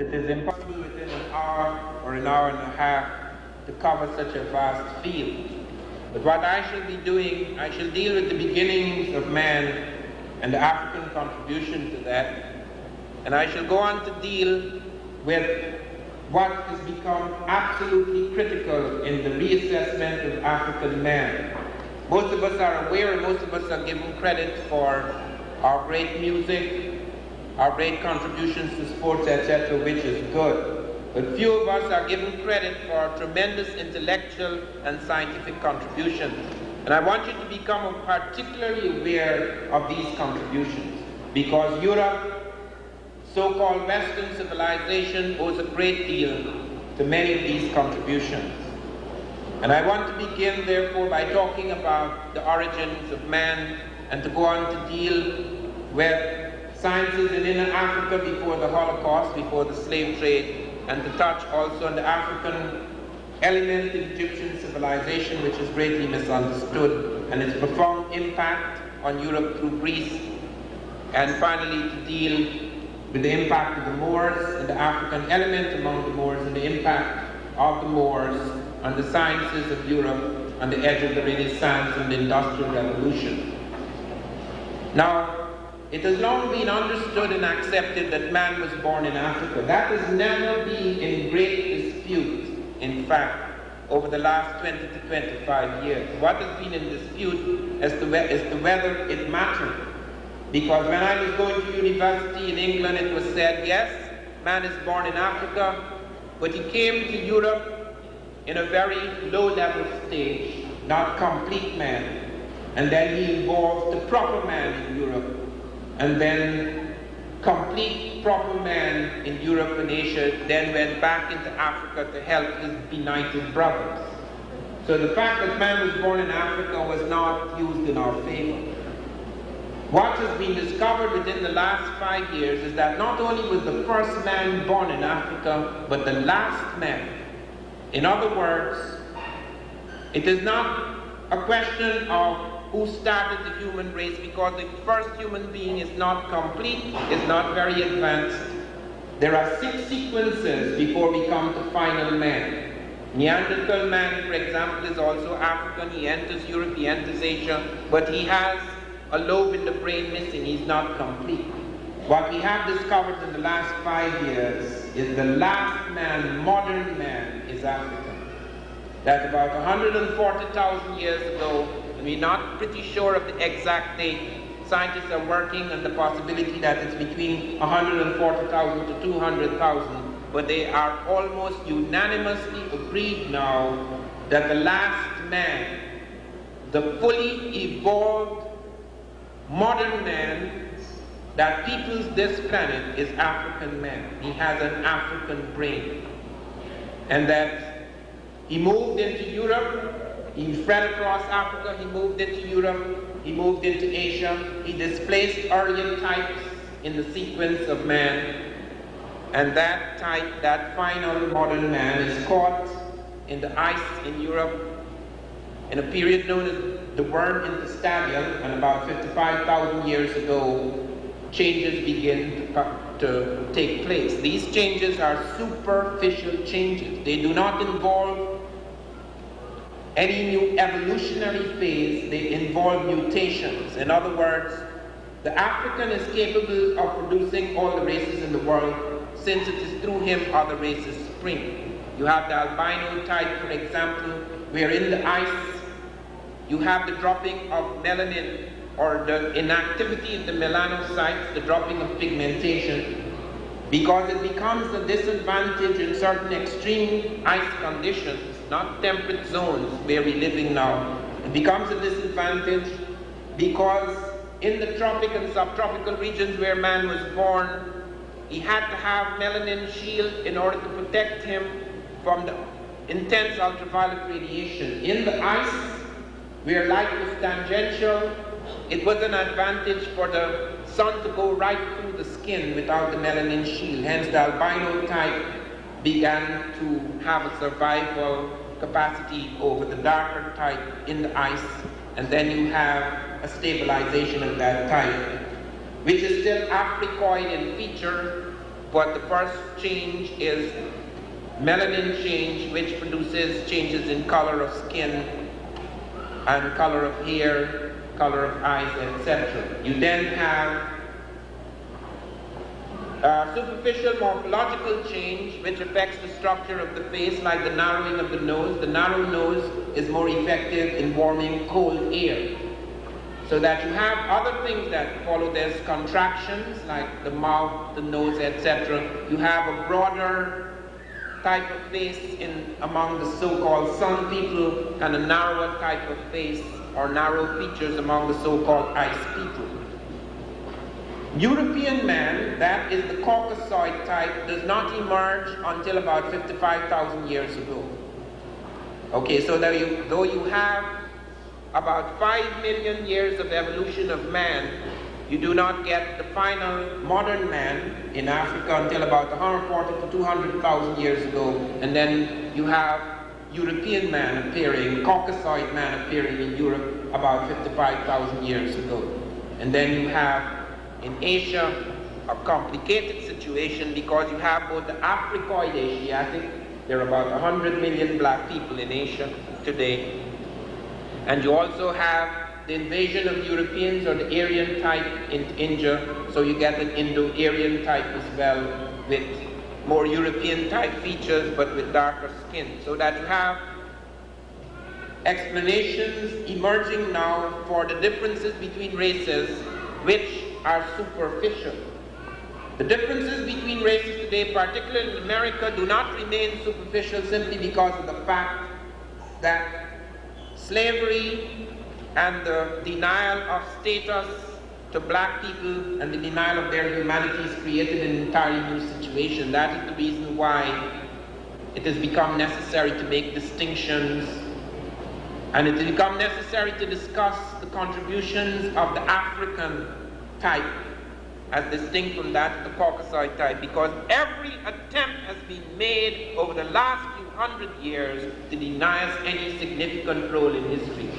It is impossible within an hour or an hour and a half to cover such a vast field. But what I shall be doing, I shall deal with the beginnings of man and the African contribution to that. And I shall go on to deal with what has become absolutely critical in the reassessment of African man. Most of us are aware and most of us are given credit for our great music, our great contributions to sports, etc., which is good. But few of us are given credit for tremendous intellectual and scientific contributions. And I want you to become particularly aware of these contributions, because Europe, so-called Western civilization, owes a great deal to many of these contributions. And I want to begin, therefore, by talking about the origins of man and to go on to deal with sciences in inner Africa before the Holocaust, before the slave trade, and to touch also on the African element in Egyptian civilization, which is greatly misunderstood, and its profound impact on Europe through Greece, and finally to deal with the impact of the Moors and the African element among the Moors and the impact of the Moors on the sciences of Europe on the edge of the Renaissance and the Industrial Revolution. Now, it has long been understood and accepted that man was born in Africa. That has never been in great dispute, in fact, over the last 20 to 25 years. What has been in dispute as to whether it mattered. Because when I was going to university in England, it was said, yes, man is born in Africa, but he came to Europe in a very low-level stage, not complete man. And then he evolved to proper man in Europe, and then complete proper man in Europe and Asia, then went back into Africa to help his benighted brothers. So the fact that man was born in Africa was not used in our favor. What has been discovered within the last 5 years is that not only was the first man born in Africa, but the last man. In other words, it is not a question of who started the human race, because the first human being is not complete, is not very advanced. There are 6 sequences before we come to final man. Neanderthal man, for example, is also African. He enters Europe, he enters Asia, but he has a lobe in the brain missing. He's not complete. What we have discovered in the last 5 years is the last man, modern man, is African. That about 140,000 years ago, we're not pretty sure of the exact date. Scientists are working on the possibility that it's between 140,000 to 200,000, but they are almost unanimously agreed now that the last man, the fully evolved modern man that peoples this planet, is African man. He has an African brain. And that he moved into Europe, he spread across Africa, he moved into Europe, he moved into Asia, he displaced Aryan types in the sequence of man, and that type, that final modern man, is caught in the ice in Europe in a period known as the worm interstadial, and about 55,000 years ago, changes begin to take place. These changes are superficial changes. They do not involve any new evolutionary phase, they involve mutations. In other words, the African is capable of producing all the races in the world, since it is through him other races spring. You have the albino type, for example, where in the ice you have the dropping of melanin, or the inactivity in the melanocytes, the dropping of pigmentation, because it becomes a disadvantage in certain extreme ice conditions, not temperate zones where we're living now. It becomes a disadvantage because in the tropic and subtropical regions where man was born, he had to have melanin shield in order to protect him from the intense ultraviolet radiation. In the ice, where light was tangential, it was an advantage for the sun to go right through the skin without the melanin shield. Hence the albino type began to have a survival capacity over the darker type in the ice, and then you have a stabilization of that type, which is still Africoid in feature, But the first change is melanin change, which produces changes in color of skin and color of hair, color of eyes, etc. You then have superficial morphological change, which affects the structure of the face, like the narrowing of the nose. The narrow nose is more effective in warming cold air. So that you have other things that follow this, contractions, like the mouth, the nose, etc. You have a broader type of face among the so-called sun people, and a narrower type of face or narrow features among the so-called ice people. European man, that is the Caucasoid type, does not emerge until about 55,000 years ago. Okay, so though you have about 5 million years of evolution of man, you do not get the final modern man in Africa until about 140 to 200,000 years ago, and then you have European man appearing, Caucasoid man appearing in Europe about 55,000 years ago. And then you have in Asia a complicated situation, because you have both the Africoid Asiatic, there are about 100 million black people in Asia today, and you also have the invasion of Europeans or the Aryan type in India, so you get an Indo-Aryan type as well, with more European type features but with darker skin. So that you have explanations emerging now for the differences between races which are superficial. The differences between races today, particularly in America, do not remain superficial simply because of the fact that slavery and the denial of status to black people and the denial of their humanities created an entirely new situation. That is the reason why it has become necessary to make distinctions, and it has become necessary to discuss the contributions of the African type as distinct from that of the Caucasoid type, because every attempt has been made over the last few hundred years to deny us any significant role in history.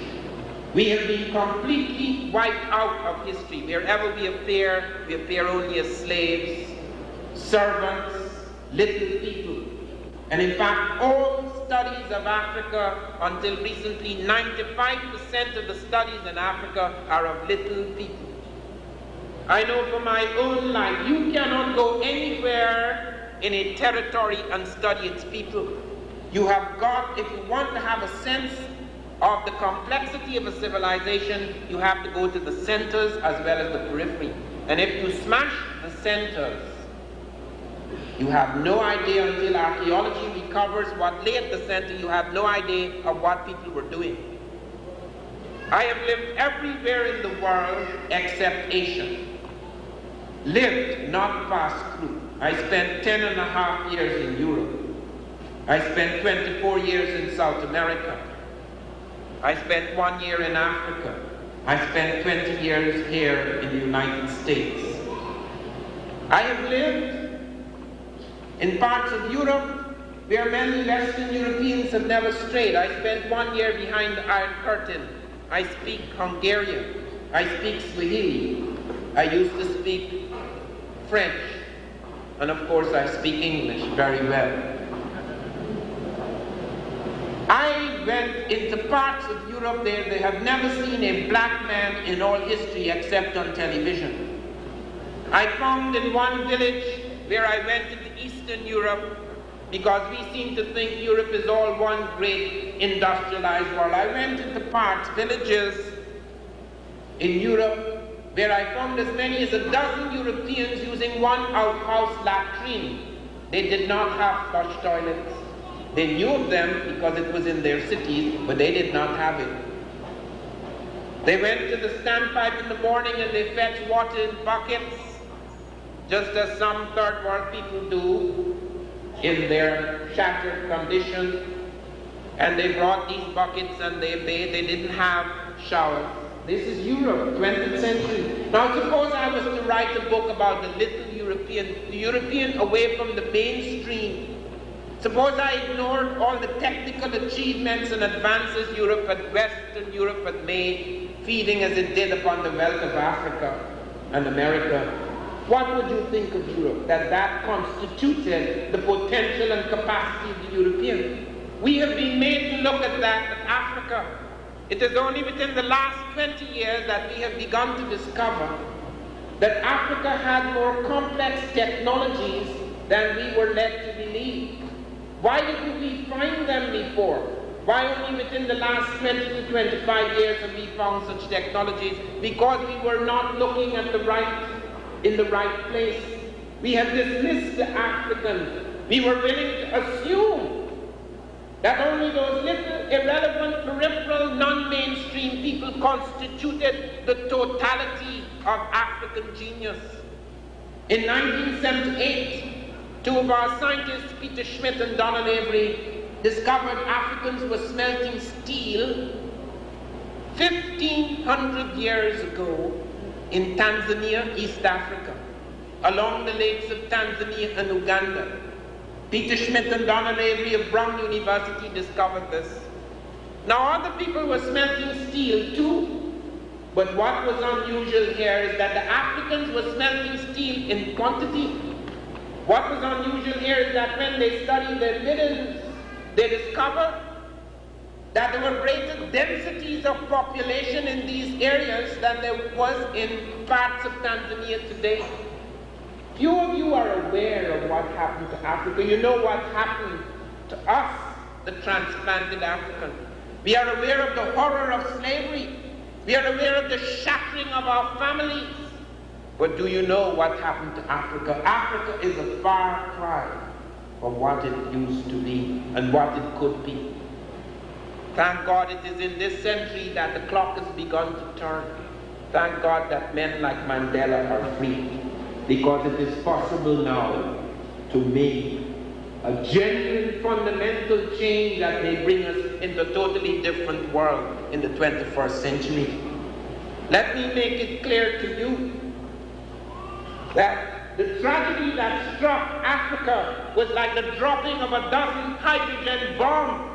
We have been completely wiped out of history. Wherever we appear only as slaves, servants, little people. And in fact, all studies of Africa until recently, 95% of the studies in Africa are of little people. I know from my own life, you cannot go anywhere in a territory and study its people. You have got, if you want to have a sense of the complexity of a civilization, you have to go to the centers as well as the periphery. And if you smash the centers, you have no idea until archaeology recovers what lay at the center, you have no idea of what people were doing. I have lived everywhere in the world except Asia. Lived, not passed through. I spent 10.5 years in Europe. I spent 24 years in South America. I spent 1 year in Africa. I spent 20 years here in the United States. I have lived in parts of Europe where many Western Europeans have never strayed. I spent 1 year behind the Iron Curtain. I speak Hungarian. I speak Swahili. I used to speak French. And of course I speak English very well. I went into parts of Europe there they have never seen a black man in all history except on television. I found in one village where I went into Eastern Europe, because we seem to think Europe is all one great industrialized world. I went into parts, villages in Europe, where I found as many as 12 Europeans using one outhouse latrine. They did not have flush toilets. They knew of them because it was in their cities, but they did not have it. They went to the standpipe in the morning and they fetched water in buckets, just as some third world people do in their shattered condition. And they brought these buckets and they bathed. They didn't have showers. This is Europe, 20th century. Now suppose I was to write a book about the little European, the European away from the mainstream. Suppose I ignored all the technical achievements and advances Western Europe had made, feeding as it did upon the wealth of Africa and America. What would you think of Europe? That constituted the potential and capacity of the European. We have been made to look at that in Africa. It is only within the last 20 years that we have begun to discover that Africa had more complex technologies than we were led to believe. Why didn't we find them before? Why only within the last 20 to 25 years have we found such technologies? Because we were not looking at in the right place. We have dismissed the African. We were willing to assume that only those little irrelevant, peripheral, non-mainstream people constituted the totality of African genius. In 1978, two of our scientists, Peter Schmidt and Donald Avery, discovered Africans were smelting steel 1,500 years ago in Tanzania, East Africa, along the lakes of Tanzania and Uganda. Peter Schmidt and Donald Avery of Brown University discovered this. Now other people were smelting steel too, but what was unusual here is that the Africans were smelting steel in quantity. What was unusual here is that when they studied the evidence, they discovered that there were greater densities of population in these areas than there was in parts of Tanzania today. Few of you are aware of what happened to Africa. You know what happened to us, the transplanted African. We are aware of the horror of slavery. We are aware of the shattering of our families. But do you know what happened to Africa? Africa is a far cry from what it used to be and what it could be. Thank God it is in this century that the clock has begun to turn. Thank God that men like Mandela are free, because it is possible now to make a genuine fundamental change that may bring us into a totally different world in the 21st century. Let me make it clear to you that the tragedy that struck Africa was like the dropping of a dozen hydrogen bombs.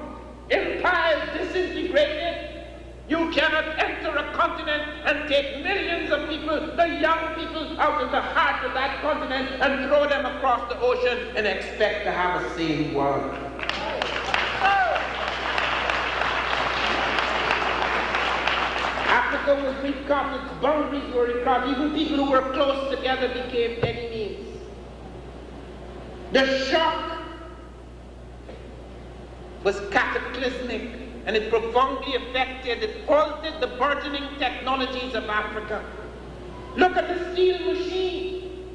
Empires disintegrated. You cannot enter a continent and take millions of people, the young people, out of the heart of that continent and throw them across the ocean and expect to have a sane world. Africa was recrossed, its boundaries were recrossed, even people who were close together became enemies. The shock was cataclysmic, and it profoundly affected, it altered the burgeoning technologies of Africa. Look at the steel machine.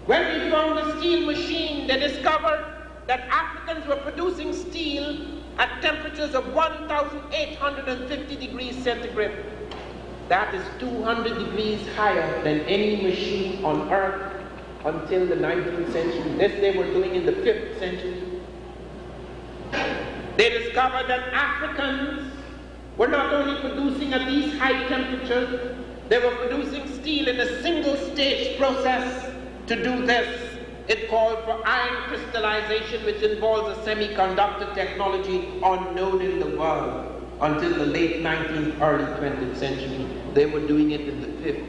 When we found the steel machine, they discovered that Africans were producing steel at temperatures of 1,850 degrees centigrade. That is 200 degrees higher than any machine on earth until the 19th century. This they were doing in the 5th century. They discovered that Africans were not only producing at these high temperatures, they were producing steel in a single stage process. To do this, it called for iron crystallization, which involves a semiconductor technology unknown in the world until the late 19th, early 20th century. They were doing it in the 5th.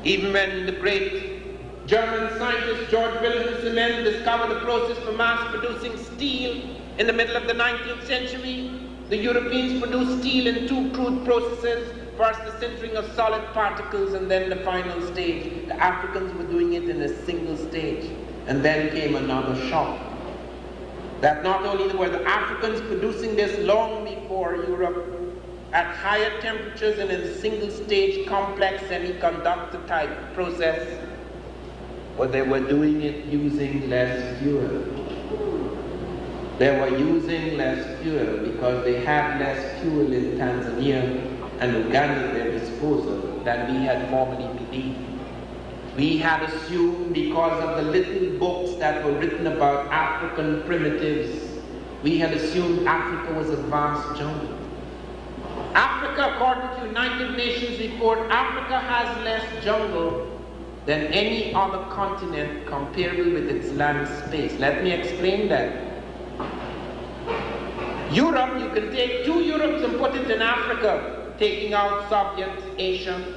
Even when the great German scientist George Wilhelm Siemens discovered the process for mass producing steel in the middle of the 19th century, the Europeans produced steel in two crude processes. First, the sintering of solid particles, and then the final stage. The Africans were doing it in a single stage. And then came another shock. That not only were the Africans producing this long before Europe, at higher temperatures and in a single stage complex semiconductor type process, but they were doing it using less fuel. They were using less fuel because they had less fuel in Tanzania and Uganda at their disposal than we had formerly believed. We had assumed, because of the little books that were written about African primitives, we had assumed Africa was a vast jungle. Africa, according to United Nations report, Africa has less jungle than any other continent comparable with its land space. Let me explain that. Europe, you can take two Europes and put it in Africa, taking out Soviet, Asia.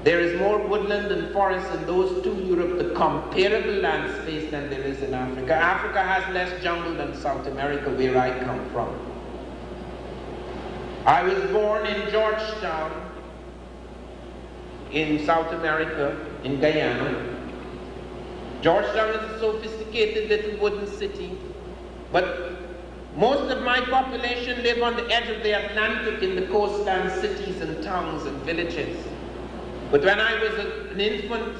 There is more woodland and forest in those two Europe, the comparable land space, than there is in Africa. Africa has less jungle than South America, where I come from. I was born in Georgetown, in South America, in Guyana. Georgetown is a sophisticated little wooden city, but most of my population live on the edge of the Atlantic in the coastline cities and towns and villages. But when I was an infant,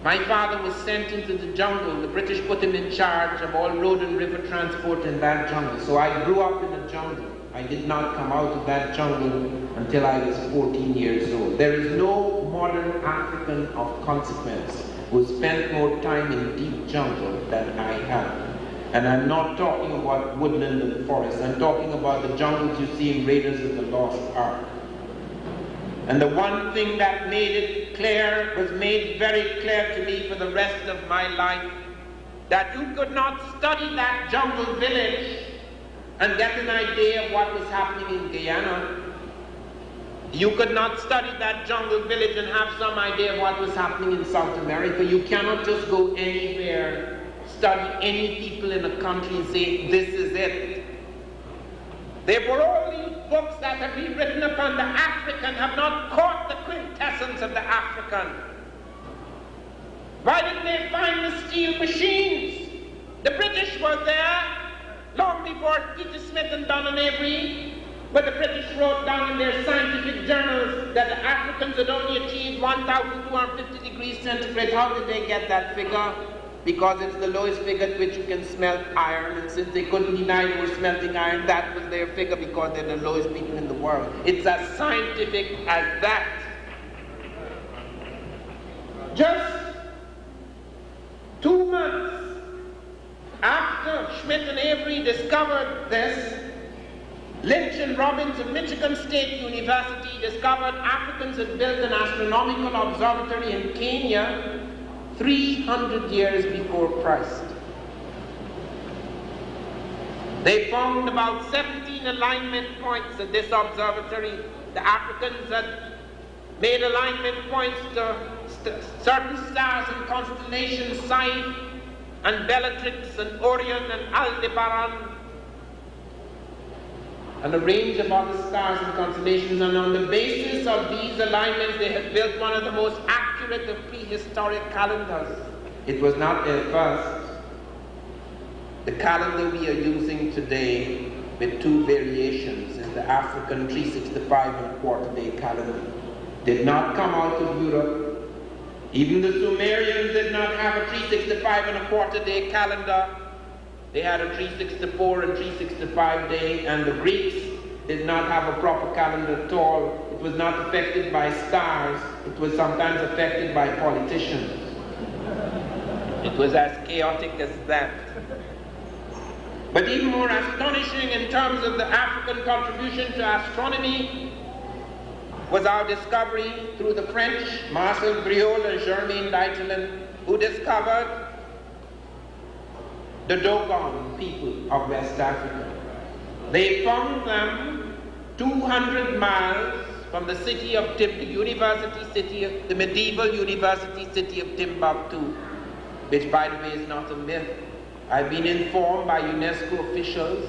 my father was sent into the jungle. The British put him in charge of all road and river transport in that jungle. So I grew up in a jungle. I did not come out of that jungle until I was 14 years old. There is no modern African of consequence who spent more time in deep jungle than I have. And I'm not talking about woodland and forest. I'm talking about the jungles you see in Raiders of the Lost Ark. And the one thing that made it clear, was made very clear to me for the rest of my life, that you could not study that jungle village and get an idea of what was happening in Guyana. You could not study that jungle village and have some idea of what was happening in South America. You cannot just go anywhere, study any people in a country and say, this is it. Therefore, all these books that have been written upon the African have not caught the quintessence of the African. Why didn't they find the steel machines? The British were there long before Peter Smith and Donnan Avery, but the British wrote down in their scientific journals that the Africans had only achieved 1,250 degrees centigrade. How did they get that figure? Because it's the lowest figure at which you can smelt iron, and since they couldn't deny they were smelting iron, that was their figure because they're the lowest people in the world. It's as scientific as that. Just 2 months after Schmidt and Avery discovered this, Lynch and Robbins of Michigan State University discovered Africans had built an astronomical observatory in Kenya 300 years before Christ. They found about 17 alignment points at this observatory. The Africans had made alignment points to certain stars and constellations, Side and Bellatrix and Orion and Aldebaran, and a range of other stars and constellations, and on the basis of these alignments they had built one of the most accurate of prehistoric calendars. It was not their first. The calendar we are using today, with 2 variations, is the African 365 and a quarter day calendar. Did not come out of Europe. Even the Sumerians did not have a 365 and a quarter day calendar. They had a 364 and 365 day, and the Greeks did not have a proper calendar at all. It was not affected by stars. It was sometimes affected by politicians. It was as chaotic as that. But even more astonishing in terms of the African contribution to astronomy was our discovery through the French, Marcel Briol and Germain Leitelin, who discovered the Dogon people of West Africa. They found them 200 miles from the city of the medieval university city of Timbuktu, which by the way is not a myth. I've been informed by UNESCO officials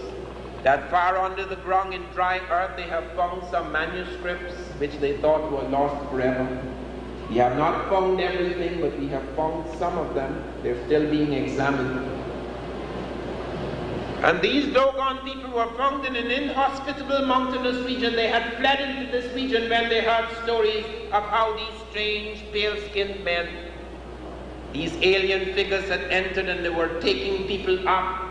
that far under the ground in dry earth they have found some manuscripts which they thought were lost forever. We have not found everything, but we have found some of them. They're still being examined. And these Dogon people were found in an inhospitable mountainous region. They had fled into this region when they heard stories of how these strange, pale-skinned men, these alien figures had entered, and they were taking people up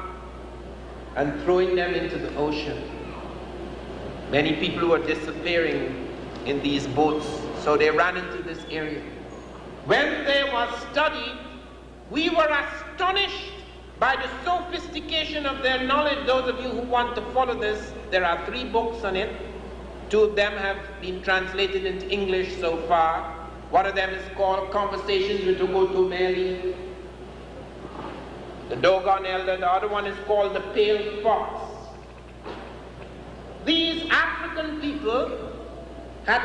and throwing them into the ocean. Many people were disappearing in these boats, so they ran into this area. When they were studied, we were astonished by the sophistication of their knowledge. Those of you who want to follow this, there are 3 books on it. 2 of them have been translated into English so far. One of them is called Conversations with Ogoto Meli, the Dogon Elder. The other one is called The Pale Fox. These African people had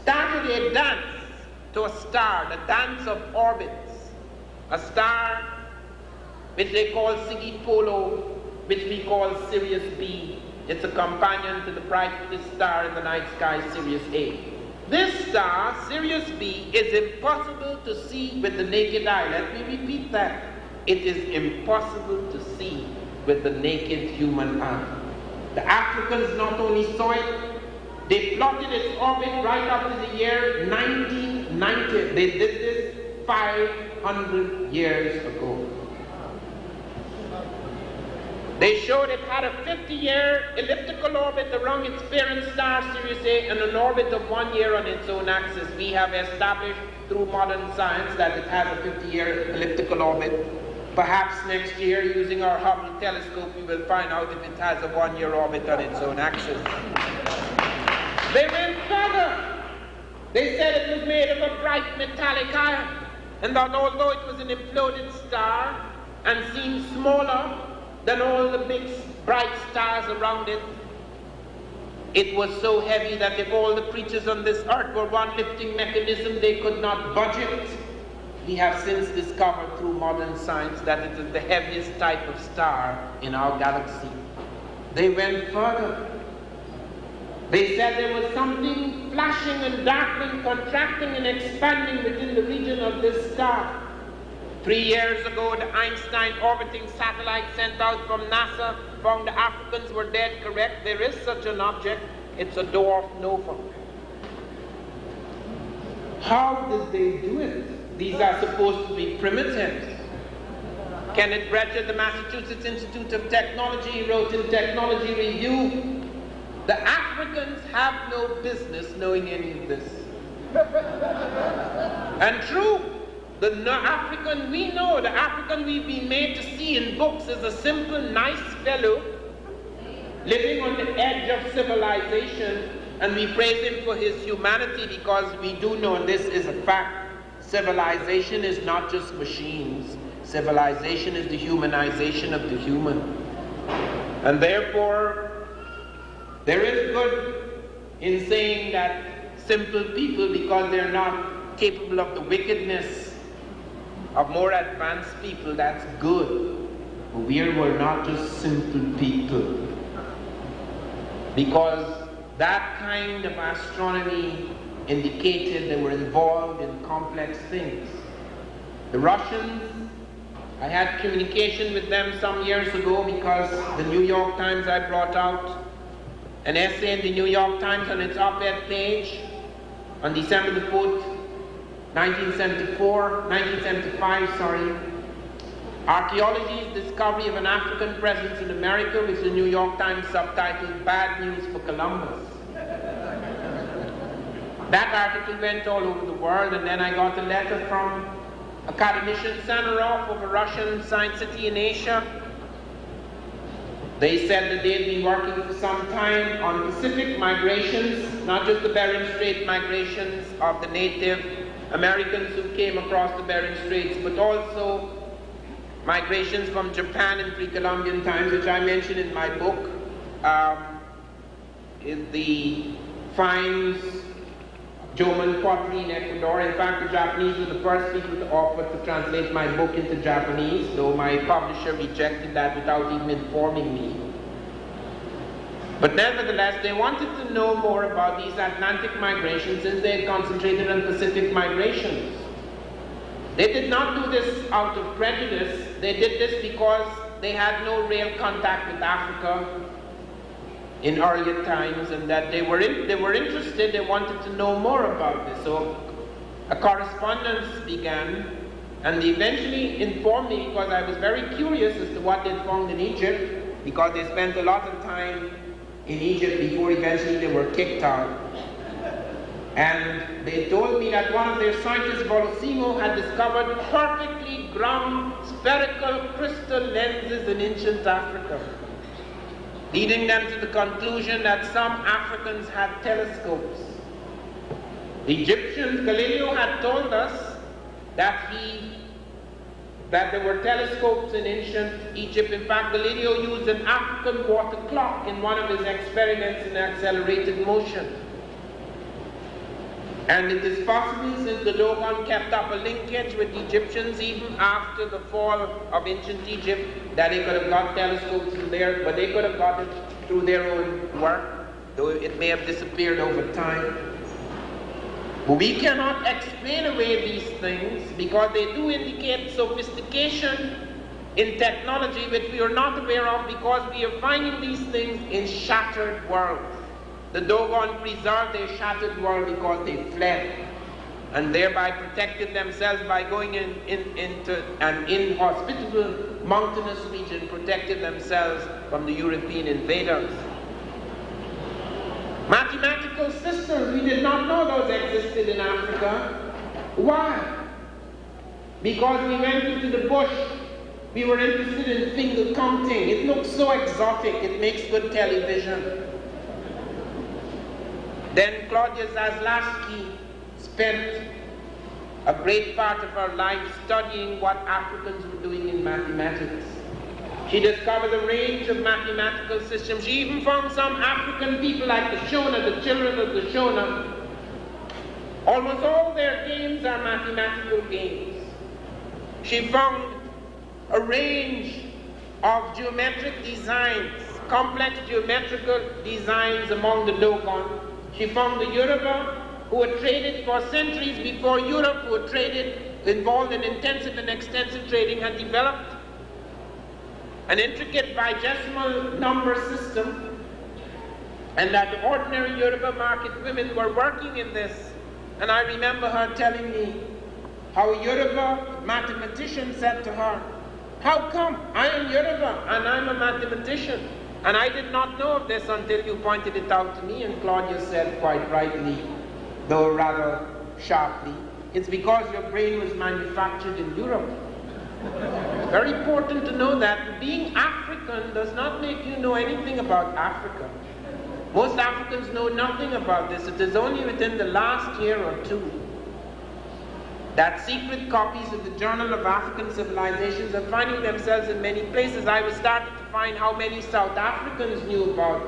started a dance to a star, the dance of orbits. A star which they call Siggy Polo, which we call Sirius B. It's a companion to the brightest star in the night sky, Sirius A. This star, Sirius B, is impossible to see with the naked eye. Let me repeat that. It is impossible to see with the naked human eye. The Africans not only saw it, they plotted its orbit right up to the year 1990. They did this 500 years ago. They showed it had a 50-year elliptical orbit around its parent star, Sirius A, and an orbit of 1 year on its own axis. We have established through modern science that it has a 50-year elliptical orbit. Perhaps next year, using our Hubble telescope, we will find out if it has a 1-year orbit on its own axis. They went further. They said it was made of a bright metallic iron, and that although it was an imploded star and seemed smaller than all the big bright stars around it, it was so heavy that if all the creatures on this earth were one lifting mechanism, they could not budge it. We have since discovered through modern science that it is the heaviest type of star in our galaxy. They went further. They said there was something flashing and darkening, contracting and expanding within the region of this star. 3 years ago, the Einstein orbiting satellite sent out from NASA found the Africans were dead correct. There is such an object. It's a dwarf nova. How did they do it? These are supposed to be primitives. Kenneth Brecher, the Massachusetts Institute of Technology, wrote in Technology Review, the Africans have no business knowing any of this. And true. The African we know, the African we've been made to see in books is a simple, nice fellow living on the edge of civilization, and we praise him for his humanity because we do know, and this is a fact, civilization is not just machines. Civilization is the humanization of the human. And therefore, there is good in saying that simple people, because they're not capable of the wickedness of more advanced people, that's good. But we're not just simple people. Because that kind of astronomy indicated they were involved in complex things. The Russians, I had communication with them some years ago because the New York Times, I brought out an essay in the New York Times on its op-ed page on December the 4th, 1975, Archaeology's discovery of an African presence in America, which the New York Times subtitled Bad News for Columbus. That article went all over the world, and then I got a letter from academician Sanarov of a Russian science city in Asia. They said that they'd been working for some time on Pacific migrations, not just the Bering Strait migrations of the native Americans who came across the Bering Straits, but also migrations from Japan in pre-Columbian times, which I mentioned in my book, is the finds Jomon pottery in Ecuador. In fact, the Japanese were the first people to offer to translate my book into Japanese, though my publisher rejected that without even informing me. But nevertheless, they wanted to know more about these Atlantic migrations since they had concentrated on Pacific migrations. They did not do this out of prejudice. They did this because they had no real contact with Africa in earlier times, and that they were interested, they wanted to know more about this. So a correspondence began, and they eventually informed me, because I was very curious as to what they'd found in Egypt, because they spent a lot of time in Egypt before eventually they were kicked out. And they told me that one of their scientists, Bolosimo, had discovered perfectly ground spherical crystal lenses in ancient Africa, leading them to the conclusion that some Africans had telescopes. The Egyptians, Galileo had told us that there were telescopes in ancient Egypt. In fact, Galileo used an African water clock in one of his experiments in accelerated motion. And it is possible, since the Dogon kept up a linkage with the Egyptians even after the fall of ancient Egypt, that they could have got telescopes through there, but they could have got it through their own work, though it may have disappeared over time. But we cannot explain away these things because they do indicate sophistication in technology which we are not aware of, because we are finding these things in shattered worlds. The Dogon preserved their shattered world because they fled and thereby protected themselves by going into an inhospitable mountainous region, protected themselves from the European invaders. Mathematical systems, we did not know those existed in Africa. Why? Because we went into the bush. We were interested in finger counting. It looks so exotic. It makes good television. Then Claudia Zaslavsky spent a great part of her life studying what Africans were doing in mathematics. She discovered a range of mathematical systems. She even found some African people like the Shona, the children of the Shona. Almost all their games are mathematical games. She found a range of geometric designs, complex geometrical designs among the Dogon. She found the Yoruba, who had traded for centuries before Europe, who had traded, involved in intensive and extensive trading, had developed an intricate vigesimal number system, and that the ordinary Yoruba market women were working in this. And I remember her telling me how a Yoruba mathematician said to her, "How come? I am Yoruba and I'm a mathematician. And I did not know of this until you pointed it out to me." And Claudia said quite rightly, though rather sharply, "It's because your brain was manufactured in Europe." It's very important to know that being African does not make you know anything about Africa. Most Africans know nothing about this. It is only within the last year or two that secret copies of the Journal of African Civilizations are finding themselves in many places. I was starting to find how many South Africans knew about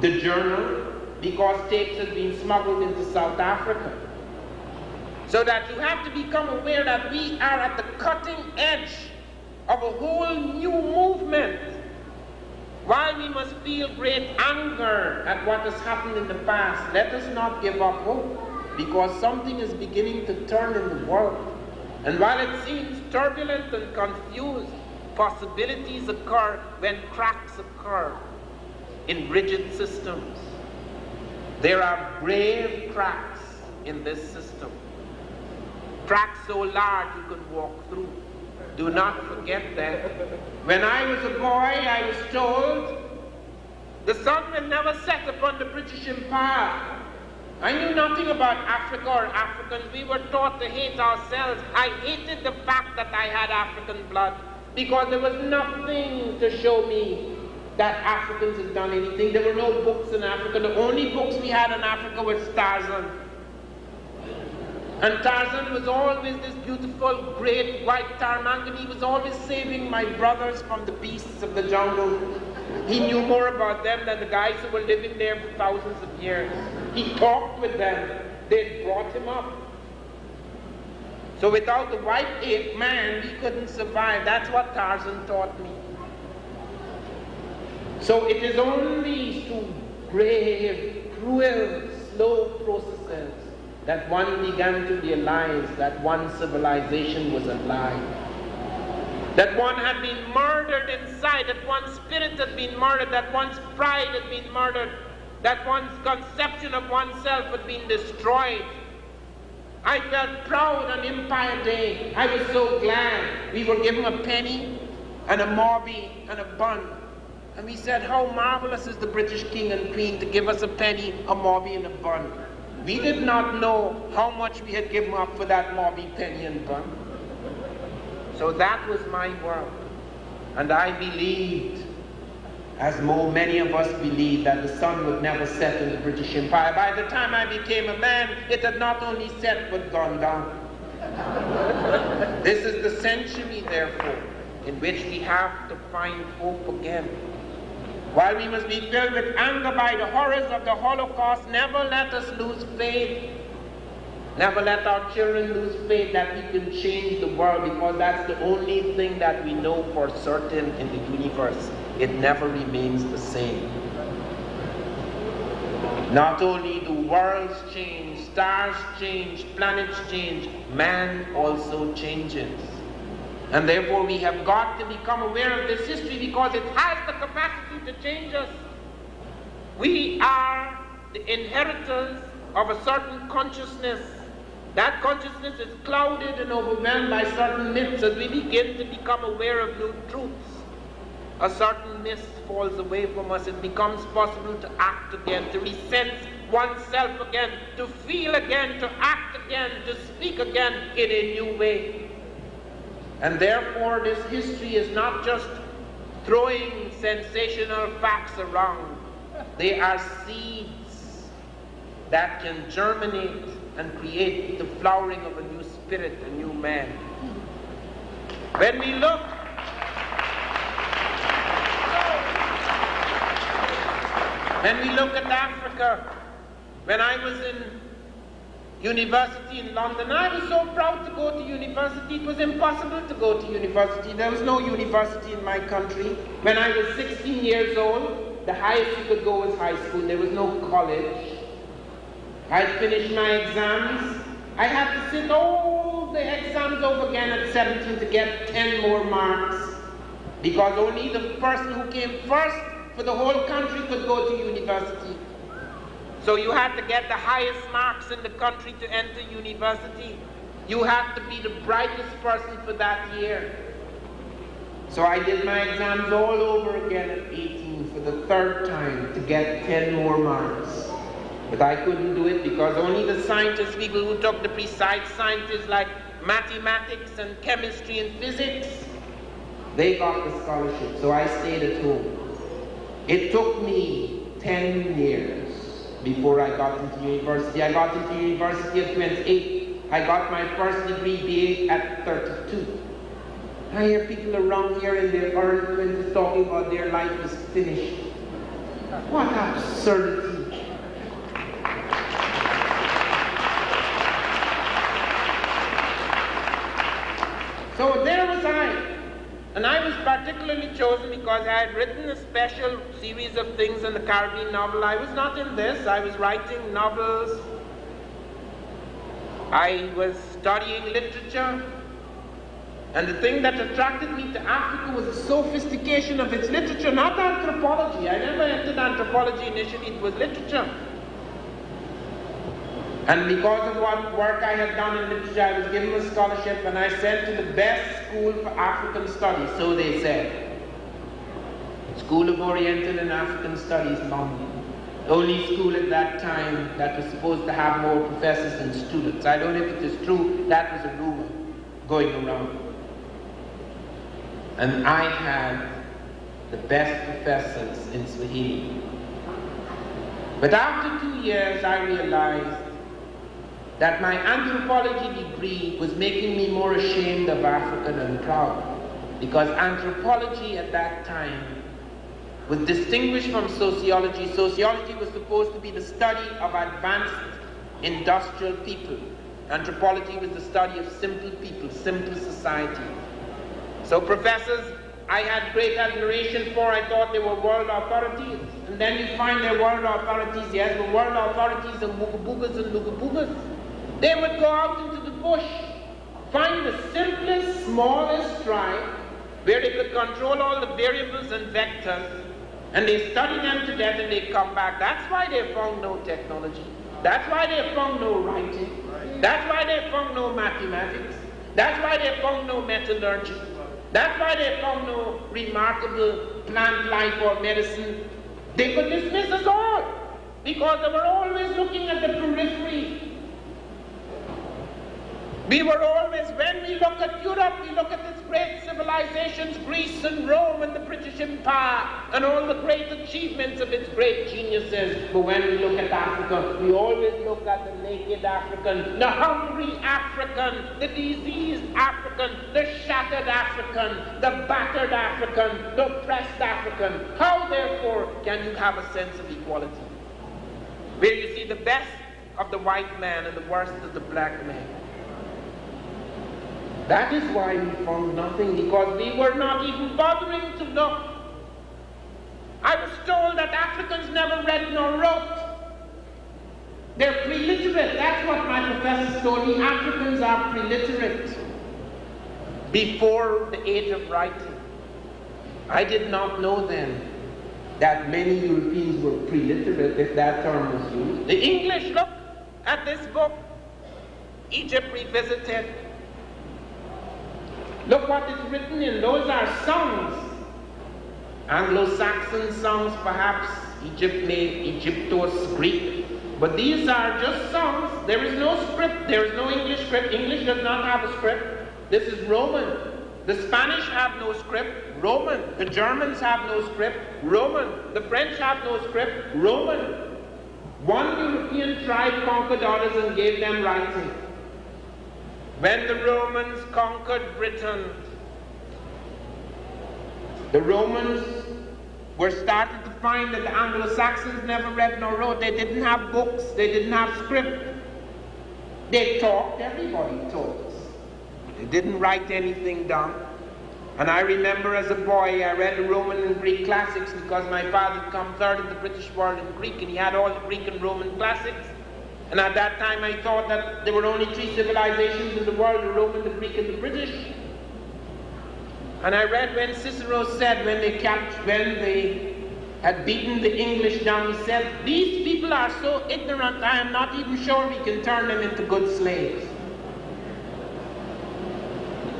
the journal because tapes had been smuggled into South Africa. So that you have to become aware that we are at the cutting edge of a whole new movement. While we must feel great anger at what has happened in the past, let us not give up hope, because something is beginning to turn in the world. And while it seems turbulent and confused, possibilities occur when cracks occur in rigid systems. There are brave cracks in this system. Cracks so large you can walk through. Do not forget that. When I was a boy, I was told, the sun will never set upon the British Empire. I knew nothing about Africa or Africans. We were taught to hate ourselves. I hated the fact that I had African blood because there was nothing to show me that Africans had done anything. There were no books in Africa. The only books we had in Africa was Tarzan. And Tarzan was always this beautiful, great white tarmac, and he was always saving my brothers from the beasts of the jungle. He knew more about them than the guys who were living there for thousands of years. He talked with them. They brought him up. So without the white ape man, we couldn't survive. That's what Tarzan taught me. So it is only through grave, cruel, slow processes that one began to realize that one civilization was alive. That one had been murdered inside, that one's spirit had been murdered, that one's pride had been murdered, that one's conception of oneself had been destroyed. I felt proud on Empire Day. I was so glad. We were given a penny and a mauby and a bun. And we said, how marvelous is the British King and Queen to give us a penny, a mauby and a bun. We did not know how much we had given up for that mauby, penny and bun. So that was my world. And I believed, as many of us believed, that the sun would never set in the British Empire. By the time I became a man, it had not only set but gone down. This is the century, therefore, in which we have to find hope again. While we must be filled with anger by the horrors of the Holocaust, never let us lose faith Never let our children lose faith that we can change the world, because that's the only thing that we know for certain in the universe. It never remains the same. Not only do worlds change, stars change, planets change, man also changes. And therefore we have got to become aware of this history, because it has the capacity to change us. We are the inheritors of a certain consciousness. That consciousness is clouded and overwhelmed by certain myths. As we begin to become aware of new truths, a certain mist falls away from us. It becomes possible to act again, to resense oneself again, to feel again, to act again, to speak again in a new way. And therefore this history is not just throwing sensational facts around. They are seeds that can germinate and create the flowering of a new spirit, a new man. When we look at Africa, when I was in university in London, I was so proud to go to university. It was impossible to go to university. There was no university in my country. When I was 16 years old, the highest you could go was high school. There was no college. I'd finished my exams. I had to sit all the exams over again at 17 to get 10 more marks, because only the person who came first for the whole country could go to university. So you had to get the highest marks in the country to enter university. You had to be the brightest person for that year. So I did my exams all over again at 18 for the third time to get 10 more marks. But I couldn't do it, because only the scientists, people who took the precise sciences like mathematics and chemistry and physics, they got the scholarship. So I stayed at home. It took me 10 years before I got into university. I got into university at 28. I got my first degree BA at 32. I hear people around here in their early 20s talking about their life is finished. What absurdity. So there was I. And I was particularly chosen because I had written a special series of things in the Caribbean novel. I was not in this. I was writing novels. I was studying literature. And the thing that attracted me to Africa was the sophistication of its literature, not anthropology. I never entered anthropology initially. It was literature. And because of what work I had done in literature, I was given a scholarship and I sent to the best school for African studies, so they said. School of Oriental and African Studies, London. The only school at that time that was supposed to have more professors than students. I don't know if it is true, that was a rumor going around. And I had the best professors in Swahili. But after 2 years, I realized that my anthropology degree was making me more ashamed of Africa than proud, because anthropology at that time was distinguished from sociology. Sociology was supposed to be the study of advanced industrial people. Anthropology was the study of simple people, simple society. So professors I had great admiration for. I thought they were world authorities. And then you find their world authorities, yes, but world authorities are mugabugas and lugabugas. They would go out into the bush, find the simplest, smallest tribe, where they could control all the variables and vectors, and they study them to death and they come back. That's why they found no technology. That's why they found no writing. That's why they found no mathematics. That's why they found no metallurgy. That's why they found no remarkable plant life or medicine. They could dismiss us all, because they were always looking at the periphery. We were always, when we look at Europe, we look at its great civilizations, Greece and Rome and the British Empire, and all the great achievements of its great geniuses. But when we look at Africa, we always look at the naked African, the hungry African, the diseased African, the shattered African, the battered African, the oppressed African. How, therefore, can you have a sense of equality? Where you see the best of the white man and the worst of the black man. That is why we found nothing, because we were not even bothering to look. I was told that Africans never read nor wrote. They're preliterate. That's what my professor told me. Africans are preliterate before the age of writing. I did not know then that many Europeans were preliterate, if that term was used. The English, look at this book, Egypt Revisited. Look what is written in. Those are songs. Anglo-Saxon songs, perhaps, Egyptos, Greek. But these are just songs. There is no script. There is no English script. English does not have a script. This is Roman. The Spanish have no script. Roman. The Germans have no script. Roman. The French have no script. Roman. One European tribe conquered others and gave them writing. When the Romans conquered Britain, the Romans were starting to find that the Anglo-Saxons never read nor wrote. They didn't have books. They didn't have script. They talked. Everybody talks. They didn't write anything down. And I remember as a boy, I read the Roman and Greek classics because my father had come third in the British world in Greek, and he had all the Greek and Roman classics. And at that time I thought that there were only three civilizations in the world, the Roman, the Greek, and the British. And I read when Cicero said, when they had beaten the English down, he said, these people are so ignorant, I am not even sure we can turn them into good slaves.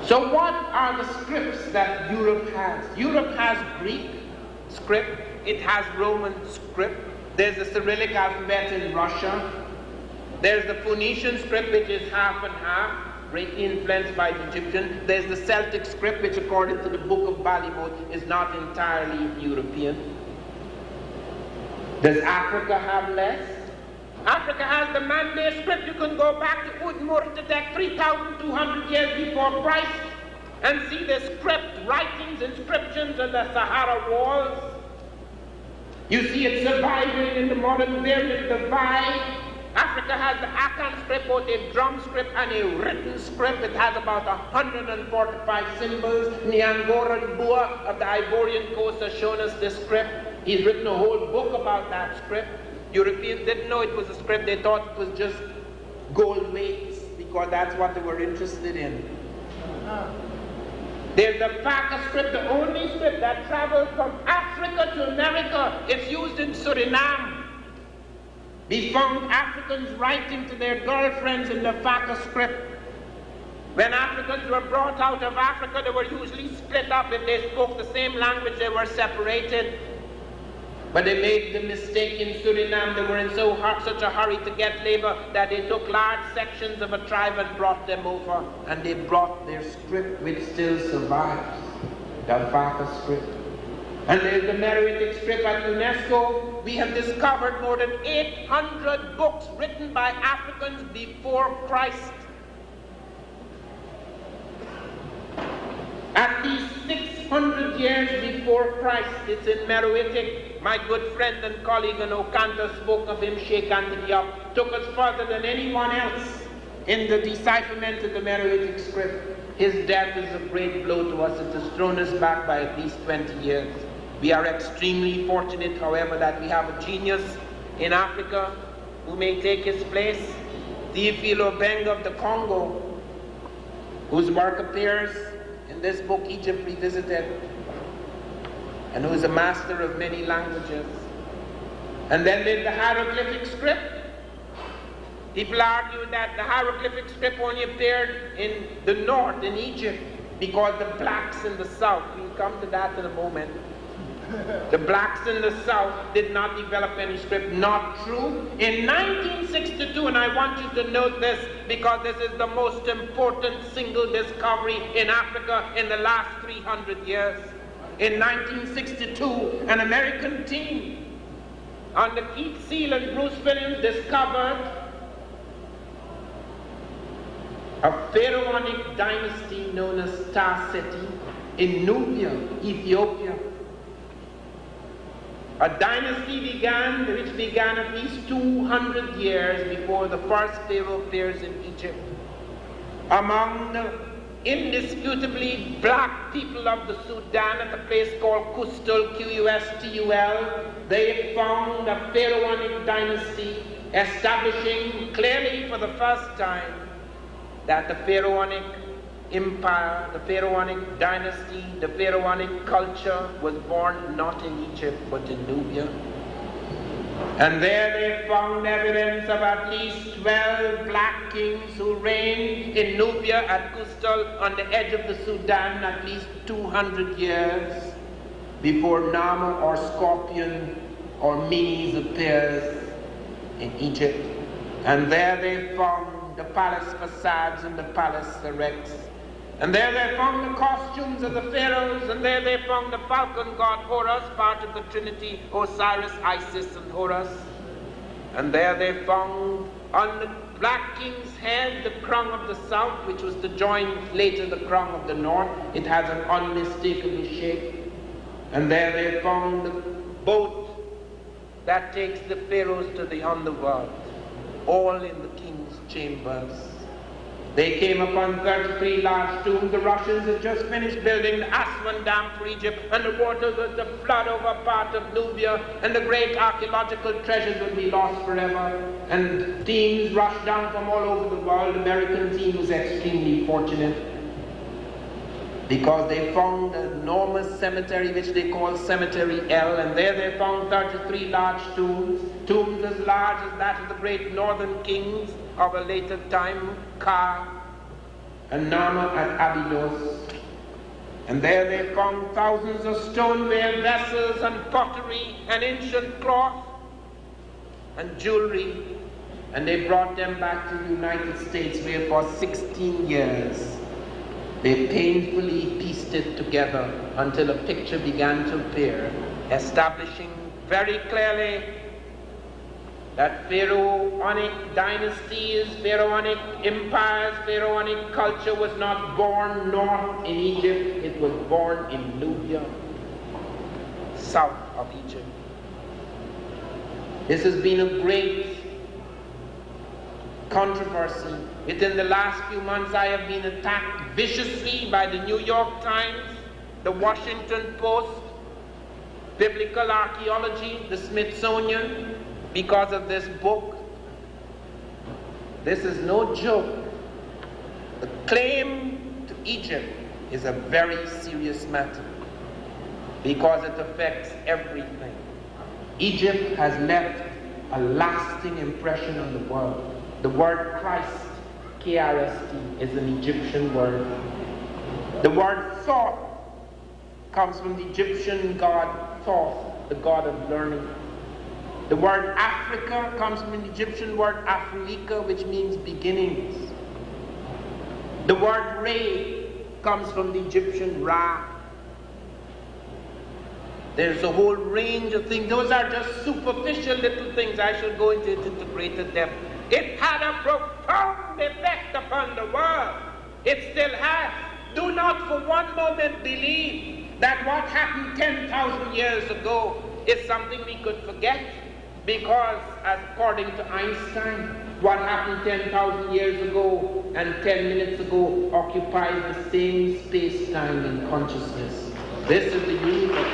So what are the scripts that Europe has? Europe has Greek script, it has Roman script, there's the Cyrillic alphabet in Russia, there's the Phoenician script, which is half and half, greatly influenced by the Egyptian. There's the Celtic script, which according to the Book of Ballymote is not entirely European. Does Africa have less? Africa has the Mandé script. You can go back to Utmurtetek 3,200 years before Christ and see the script, writings, inscriptions on the Sahara walls. You see it surviving in the modern period, the Vai. Africa has the Akan script, both a drum script and a written script. It has about 145 symbols. Nyangoran Bua of the Ivorian coast has shown us this script. He's written a whole book about that script. Europeans didn't know it was a script. They thought it was just gold weights because that's what they were interested in. There's the Faka script, the only script that traveled from Africa to America. It's used in Suriname. We found Africans writing to their girlfriends in the Faka script. When Africans were brought out of Africa, they were usually split up. If they spoke the same language, they were separated. But they made the mistake in Suriname. They were in such a hurry to get labor that they took large sections of a tribe and brought them over. And they brought their script, which still survives, the Faka script. And there's the Meroitic script at UNESCO. We have discovered more than 800 books written by Africans before Christ. At least 600 years before Christ, it's in Meroitic. My good friend and colleague in Okanta spoke of him, Sheikh Anthony Diop, took us further than anyone else in the decipherment of the Meroitic script. His death is a great blow to us. It has thrown us back by at least 20 years. We are extremely fortunate, however, that we have a genius in Africa who may take his place. Theophile Obenga of the Congo, whose work appears in this book, Egypt Revisited, and who is a master of many languages. And then there's the hieroglyphic script. People argue that the hieroglyphic script only appeared in the north, in Egypt, because the blacks in the south, we'll come to that in a moment, the blacks in the south did not develop any script. Not true. In 1962, and I want you to note this because this is the most important single discovery in Africa in the last 300 years. In 1962, an American team under Keith Seal and Bruce Williams discovered a pharaonic dynasty known as Ta Seti in Nubia, Ethiopia. A dynasty which began at least 200 years before the first pharaoh appears in Egypt. Among the indisputably black people of the Sudan at a place called Qustul, Qustul, they found a pharaonic dynasty establishing clearly for the first time that the pharaonic empire, the pharaonic dynasty, the pharaonic culture was born not in Egypt but in Nubia. And there they found evidence of at least 12 black kings who reigned in Nubia at Qustul on the edge of the Sudan at least 200 years before Nama or Scorpion or Menes appears in Egypt. And there they found the palace facades and the palace erects. And there they found the costumes of the pharaohs, and there they found the falcon god Horus, part of the Trinity, Osiris, Isis, and Horus. And there they found on the black king's head the crown of the south, which was to join later the crown of the north. It has an unmistakable shape. And there they found the boat that takes the pharaohs to the underworld, all in the king's chambers. They came upon 33 large tombs. The Russians had just finished building the Aswan Dam for Egypt, and the waters were to flood over part of Nubia, and the great archaeological treasures would be lost forever. And teams rushed down from all over the world. The American team was extremely fortunate because they found an enormous cemetery which they call Cemetery L, and there they found 33 large tombs as large as that of the great northern kings of a later time, Ka and Nama at Abydos. And there they found thousands of stoneware vessels and pottery and ancient cloth and jewelry, and they brought them back to the United States, where for 16 years they painfully pieced it together until a picture began to appear, establishing very clearly that pharaonic dynasties, pharaonic empires, pharaonic culture was not born north in Egypt, it was born in Nubia, south of Egypt. This has been a great controversy. Within the last few months, I have been attacked viciously by the New York Times, the Washington Post, Biblical Archaeology, the Smithsonian, because of this book. This is no joke. The claim to Egypt is a very serious matter because it affects everything. Egypt has left a lasting impression on the world. The word Christ, K-R-S-T, is an Egyptian word. The word thought comes from the Egyptian god Thoth, the god of learning. The word Africa comes from the Egyptian word Afrika, which means beginnings. The word Re comes from the Egyptian Ra. There's a whole range of things. Those are just superficial little things. I shall go into it into greater depth. It had a profound effect upon the world. It still has. Do not for one moment believe that what happened 10,000 years ago is something we could forget, because according to Einstein, what happened 10,000 years ago and 10 minutes ago occupies the same space-time in consciousness. This is the universe.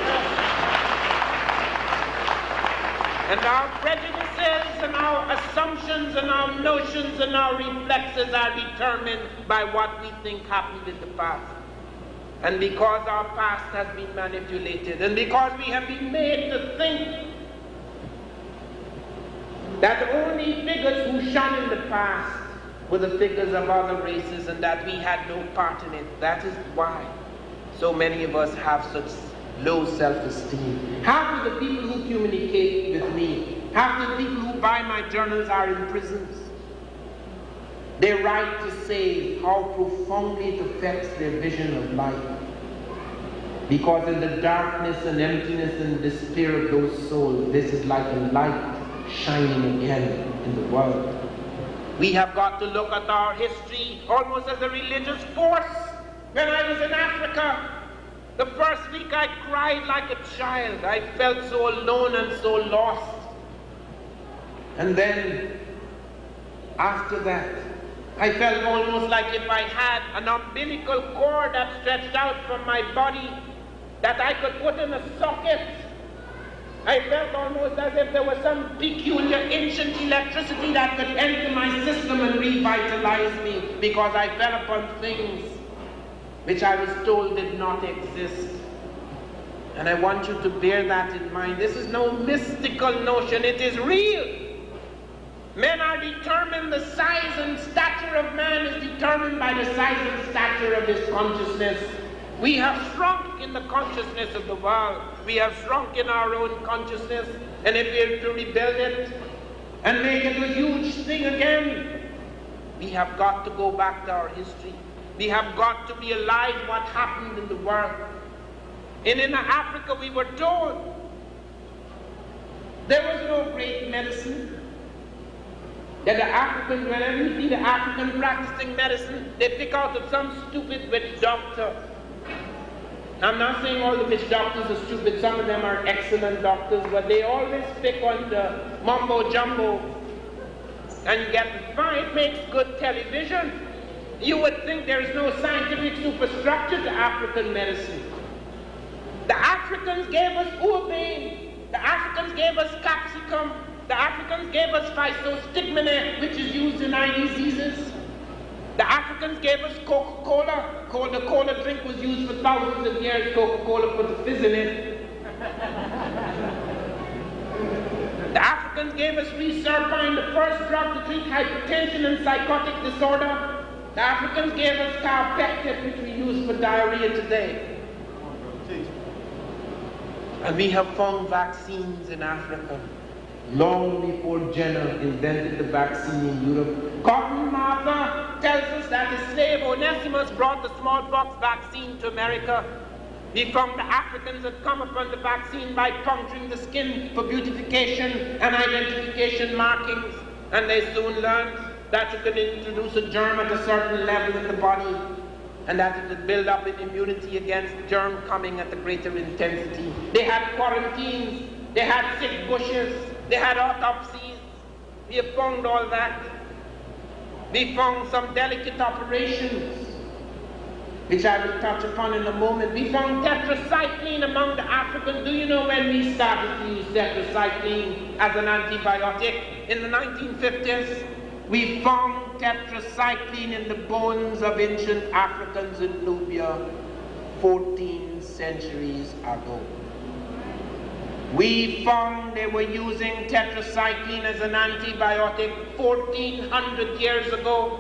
And our prejudices and our assumptions and our notions and our reflexes are determined by what we think happened in the past. And because our past has been manipulated, and because we have been made to think that the only figures who shone in the past were the figures of other races, and that we had no part in it. That is why so many of us have such low self-esteem. Half of the people who communicate with me, half of the people who buy my journals are in prisons. They write to say how profoundly it affects their vision of life. Because in the darkness and emptiness and despair of those souls, this is like a light shining again in the world. We have got to look at our history almost as a religious force. When I was in Africa, The first week I cried like a child. I felt so alone and so lost. And then, after that, I felt almost like if I had an umbilical cord that stretched out from my body that I could put in a socket. I felt almost as if there was some peculiar ancient electricity that could enter my system and revitalize me, because I fell upon things which I was told did not exist. And I want you to bear that in mind. This is no mystical notion, it is real. Men are determined, the size and stature of man is determined by the size and stature of his consciousness. We have shrunk in the consciousness of the world. We have shrunk in our own consciousness. And if we are to rebuild it and make it a huge thing again, we have got to go back to our history. We have got to be alive what happened in the world. And in Africa we were told there was no great medicine. That the Africans, whenever you see the African practicing medicine, they pick out of some stupid witch doctor. I'm not saying all the witch doctors are stupid, some of them are excellent doctors, but they always pick on the mumbo jumbo and get fine. It makes good television. You would think there is no scientific superstructure to African medicine. The Africans gave us urbane, the Africans gave us capsicum, the Africans gave us physostigmine, which is used in eye diseases. The Africans gave us Coca-Cola. The cola drink was used for thousands of years. Coca-Cola put the fizz in it. The Africans gave us reserpine, the first drug to treat hypertension and psychotic disorder. The Africans gave us carpectin, which we use for diarrhea today. And we have found vaccines in Africa long before Jenner invented the vaccine in Europe. Cotton Mather tells us that his slave Onesimus brought the smallpox vaccine to America. We found the Africans had come upon the vaccine by puncturing the skin for beautification and identification markings, and they soon learned that you could introduce a germ at a certain level in the body, and that it would build up an immunity against germ coming at a greater intensity. They had quarantines, they had sick bushes, they had autopsies. We have found all that. We found some delicate operations, which I will touch upon in a moment. We found tetracycline among the Africans. Do you know when we started to use tetracycline as an antibiotic? In the 1950s, we found tetracycline in the bones of ancient Africans in Nubia 14 centuries ago. We found they were using tetracycline as an antibiotic 1400 years ago.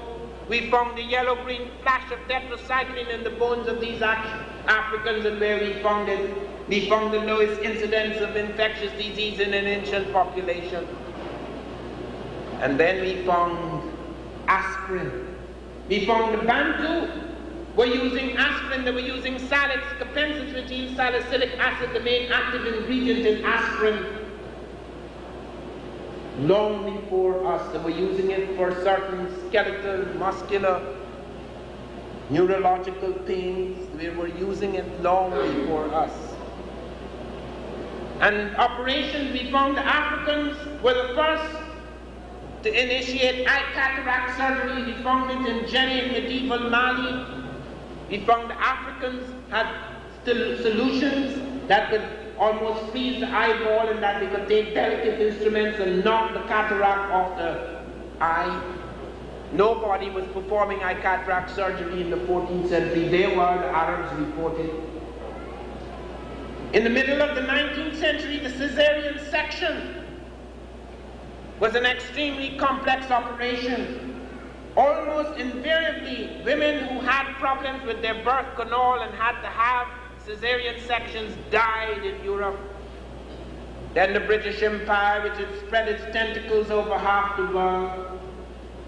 We found the yellow-green flash of tetracycline in the bones of these Africans, and where we found it, we found the lowest incidence of infectious disease in an ancient population. And then we found aspirin. We found the Bantu were using aspirin. They were using salix capensis, which is salicylic acid, the main active ingredient in aspirin. Long before us, they were using it for certain skeletal, muscular, neurological pains. They were using it long before us. And operations, we found the Africans were the first to initiate eye cataract surgery. We found it in Jenny in medieval Mali. We found the Africans had still solutions that could almost freeze the eyeball, and that they could take delicate instruments and knock the cataract off the eye. Nobody was performing eye cataract surgery in the 14th century. They were, the Arabs reported. In the middle of the 19th century, the cesarean section was an extremely complex operation. Almost invariably, women who had problems with their birth canal and had to have cesarean sections died in Europe. Then the British Empire, which had spread its tentacles over half the world,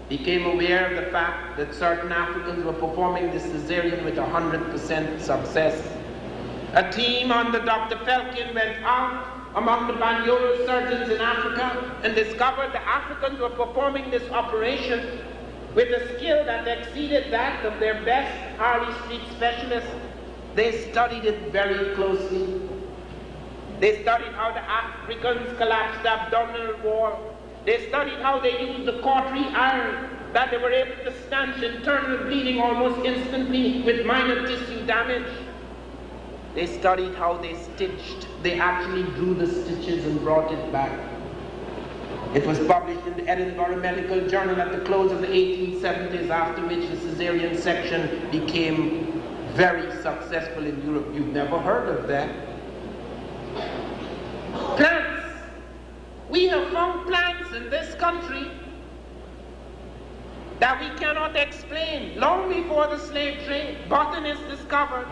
became aware of the fact that certain Africans were performing the cesarean with 100% success. A team under Dr. Felkin went out among the Banyoro surgeons in Africa and discovered the Africans were performing this operation with a skill that exceeded that of their best Harley Street specialists. They studied it very closely. They studied how the Africans collapsed the abdominal wall. They studied how they used the cautery iron, that they were able to stanch internal bleeding almost instantly with minor tissue damage. They studied how they stitched. They actually drew the stitches and brought it back. It was published in the Edinburgh Medical Journal at the close of the 1870s, after which the caesarean section became very successful in Europe. You've never heard of that. Plants. We have found plants in this country that we cannot explain. Long before the slave trade, botanists discovered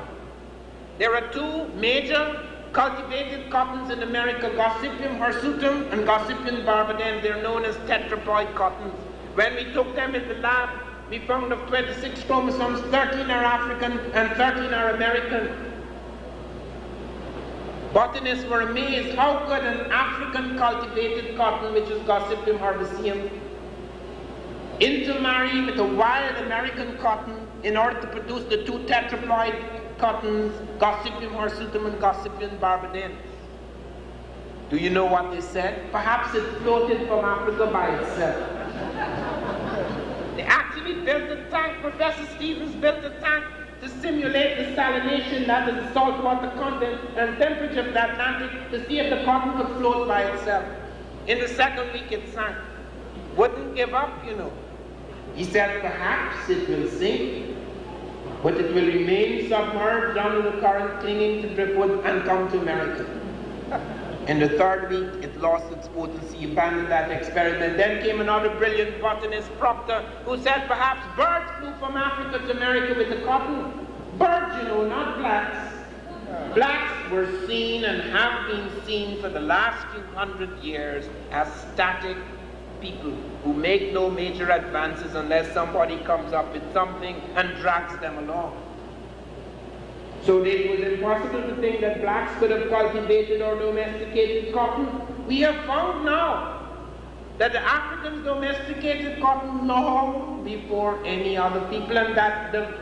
there are two major cultivated cottons in America, Gossypium hirsutum and Gossypium barbadense. They're known as tetraploid cottons. When we took them in the lab, we found of 26 chromosomes, 13 are African and 13 are American. Botanists were amazed how could an African cultivated cotton, which is Gossypium herbaceum, intermarry with a wild American cotton in order to produce the two tetraploid cottons, Gossypium hirsutum and Gossypium barbadense. Do you know what they said? Perhaps it floated from Africa by itself. They actually built a tank. Professor Stevens built a tank to simulate the salination, that is the saltwater content and temperature of the Atlantic, to see if the cotton could float by itself. In the second week it sank. Wouldn't give up, you know. He said perhaps it will sink, but it will remain submerged under the current, clinging to driftwood and come to America. In the third week, it lost its potency, abandoned that experiment. Then came another brilliant botanist, Proctor, who said perhaps birds flew from Africa to America with the cotton. Birds, you know, not blacks. Blacks were seen and have been seen for the last few hundred years as static people who make no major advances unless somebody comes up with something and drags them along. So it was impossible to think that blacks could have cultivated or domesticated cotton. We have found now that the Africans domesticated cotton long before any other people, and that the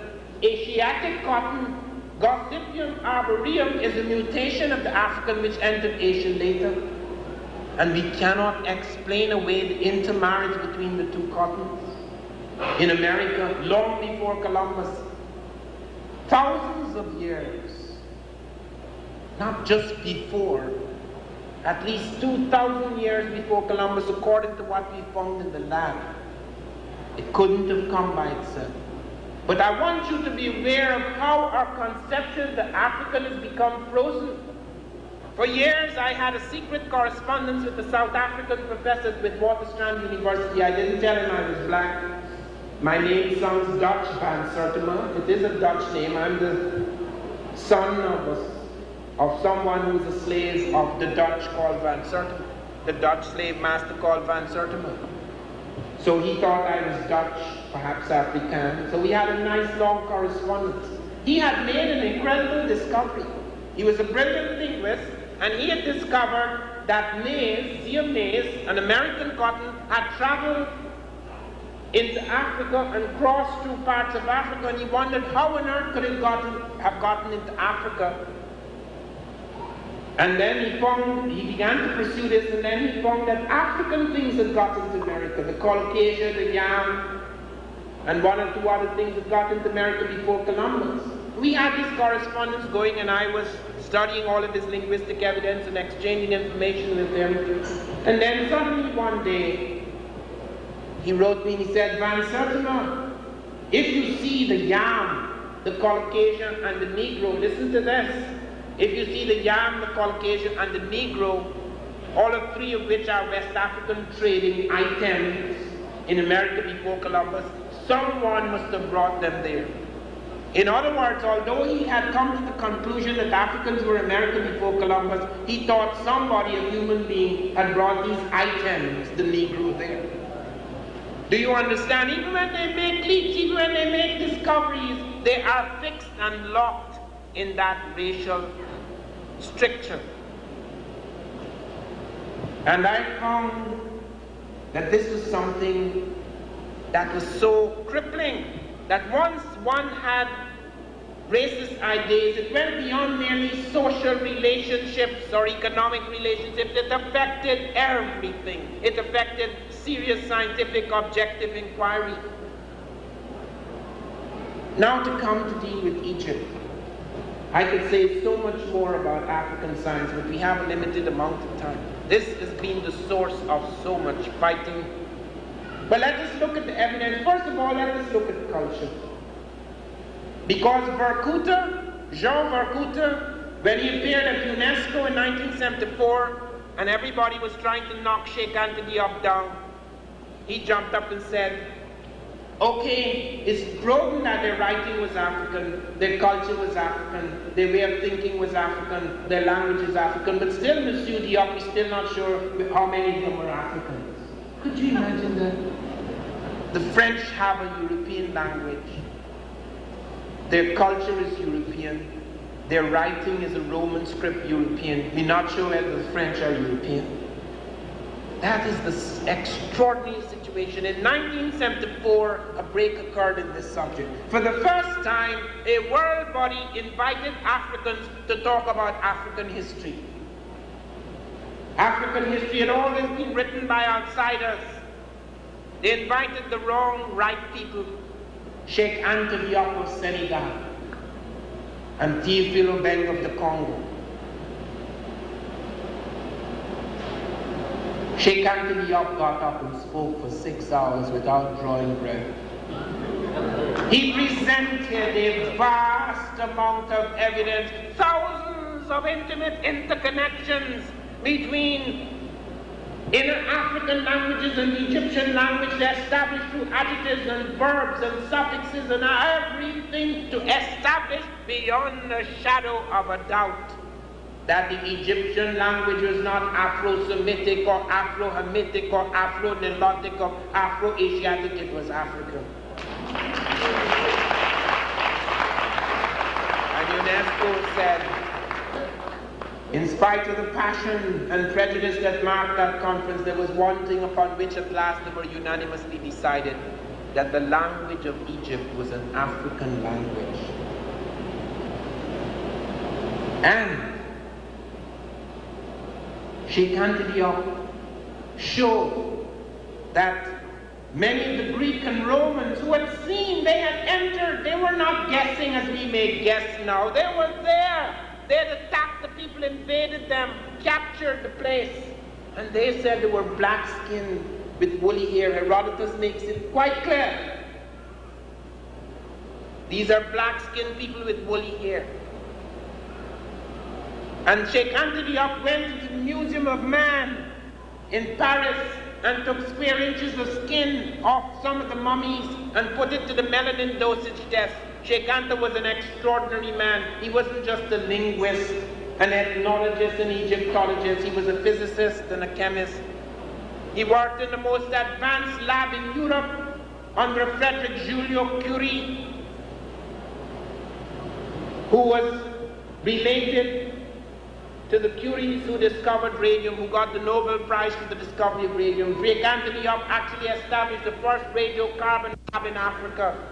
Asiatic cotton, Gossypium arboreum, is a mutation of the African which entered Asia later. And we cannot explain away the intermarriage between the two cottons. In America, long before Columbus, thousands of years, not just before, at least 2,000 years before Columbus, according to what we found in the lab. It couldn't have come by itself. But I want you to be aware of how our conception of the African has become frozen. For years, I had a secret correspondence with the South African professors with Waterstrand University. I didn't tell him I was black. My name sounds Dutch, Van Sertima. It is a Dutch name. I'm the son of someone who was a slave of the Dutch called Van Sertima, the Dutch slave master called Van Sertima. So he thought I was Dutch, perhaps African. So we had a nice long correspondence. He had made an incredible discovery. He was a brilliant linguist, and he had discovered that maize, maize, an American cotton, had traveled into Africa and crossed through parts of Africa, and he wondered how on earth could it have gotten into Africa. And then he began to pursue this, and then he found that African things had got into America. The colocasia, the yam, and one or two other things had got into America before Columbus. We had this correspondence going, and I was studying all of his linguistic evidence and exchanging information with him. And then suddenly one day, he wrote me and he said, Van Sertima, if you see the yam, the colocasia, and the Negro, listen to this. If you see the yam, the colocasia, and the Negro, all of three of which are West African trading items in America before Columbus, someone must have brought them there. In other words, although he had come to the conclusion that Africans were American before Columbus, he thought somebody, a human being, had brought these items, the Negro, there. Do you understand? Even when they make leaps, even when they make discoveries, they are fixed and locked in that racial stricture. And I found that this was something that was so crippling, that once one had racist ideas. It went beyond merely social relationships or economic relationships. It affected everything. It affected serious scientific objective inquiry. Now to come to deal with Egypt. I could say so much more about African science, but we have a limited amount of time. This has been the source of so much fighting. But let us look at the evidence. First of all, let us look at culture. Because Jean Vercoute, when he appeared at UNESCO in 1974, and everybody was trying to knock Sheikh Anta Diop down, he jumped up and said, okay, it's proven that their writing was African, their culture was African, their way of thinking was African, their language is African, but still, Monsieur Diop, we're still not sure how many of them were Africans. Could you imagine that? The French have a European language. Their culture is European. Their writing is a Roman script European. We're not sure whether the French are European. That is the extraordinary situation. In 1974, a break occurred in this subject. For the first time, a world body invited Africans to talk about African history. African history had always been written by outsiders. They invited the wrong, right people. Sheikh Anta Diop of Senegal and Théophile Obiang of the Congo. Sheikh Anta Diop got up and spoke for 6 hours without drawing breath. He presented a vast amount of evidence, thousands of intimate interconnections between inner African languages and Egyptian language established through adjectives and verbs and suffixes and everything to establish beyond the shadow of a doubt that the Egyptian language was not Afro-Semitic or Afro-Hamitic or Afro-Nilotic or Afro-Asiatic, it was African. And UNESCO said, in spite of the passion and prejudice that marked that conference, there was one thing upon which at last they were unanimously decided, that the language of Egypt was an African language. And Sheikh Anta Diop showed that many of the Greek and Romans who had seen, they had entered, they were not guessing as we may guess now, they were there. They had attacked the people, invaded them, captured the place. And they said they were black-skinned with woolly hair. Herodotus makes it quite clear. These are black-skinned people with woolly hair. And Sheikh Anta Diop went to the Museum of Man in Paris and took square inches of skin off some of the mummies and put it to the melanin dosage test. Sheikh Anta was an extraordinary man. He wasn't just a linguist, an ethnologist, an Egyptologist. He was a physicist and a chemist. He worked in the most advanced lab in Europe under Frederick Julio Curie, who was related to the Curies who discovered radium, who got the Nobel Prize for the discovery of radium. Sheikh Anta Diop actually established the first radiocarbon lab in Africa.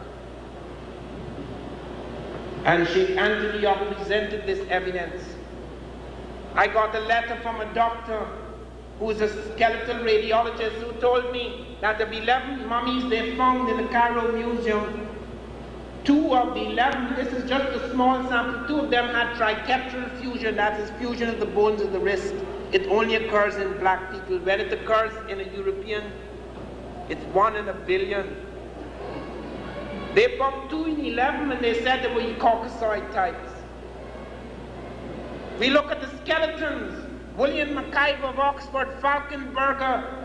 And Sheikh Anta Diop presented this evidence. I got a letter from a doctor who's a skeletal radiologist who told me that of 11 mummies they found in the Cairo Museum, 2 of the 11, this is just a small sample, 2 of them had triquetral fusion, that is fusion of the bones of the wrist. It only occurs in black people. When it occurs in a European, it's 1 in a billion. They found 2 in 11 and they said they were Caucasoid types. We look at the skeletons. William McIver of Oxford, Falkenberger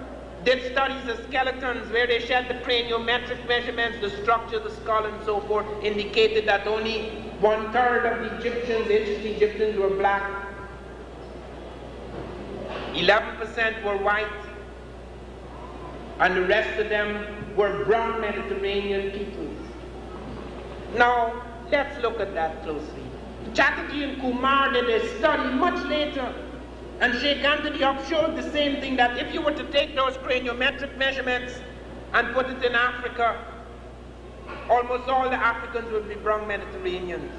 did studies of skeletons where they shared the craniometric measurements, the structure of the skull and so forth, indicated that only 1/3 of the Egyptians, ancient Egyptians, were black. 11% were white, and the rest of them were brown Mediterranean peoples. Now, let's look at that closely. Chatterjee and Kumar did a study much later, and Sheikh Anta Diop showed the same thing, that if you were to take those craniometric measurements and put it in Africa, almost all the Africans would be brown Mediterraneans.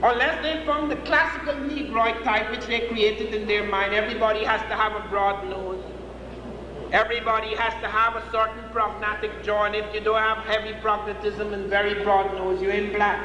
Unless they found the classical Negroid type which they created in their mind. Everybody has to have a broad nose. Everybody has to have a certain prognatic jaw, and if you don't have heavy prognatism and very broad nose, you're in black.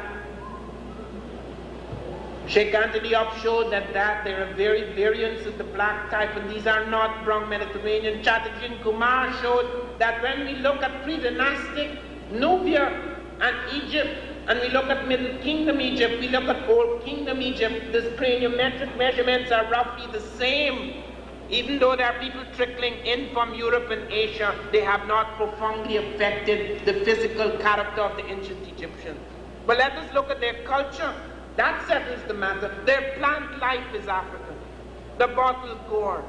Sheikh Anthony Up showed that there are variants of the black type, and these are not brown Mediterranean. Chatterjee and Kumar showed that when we look at pre-dynastic Nubia and Egypt, and we look at Middle Kingdom Egypt, we look at Old Kingdom Egypt, the craniometric measurements are roughly the same. Even though there are people trickling in from Europe and Asia, they have not profoundly affected the physical character of the ancient Egyptians. But let us look at their culture. That settles the matter. Their plant life is African. The bottle gourd,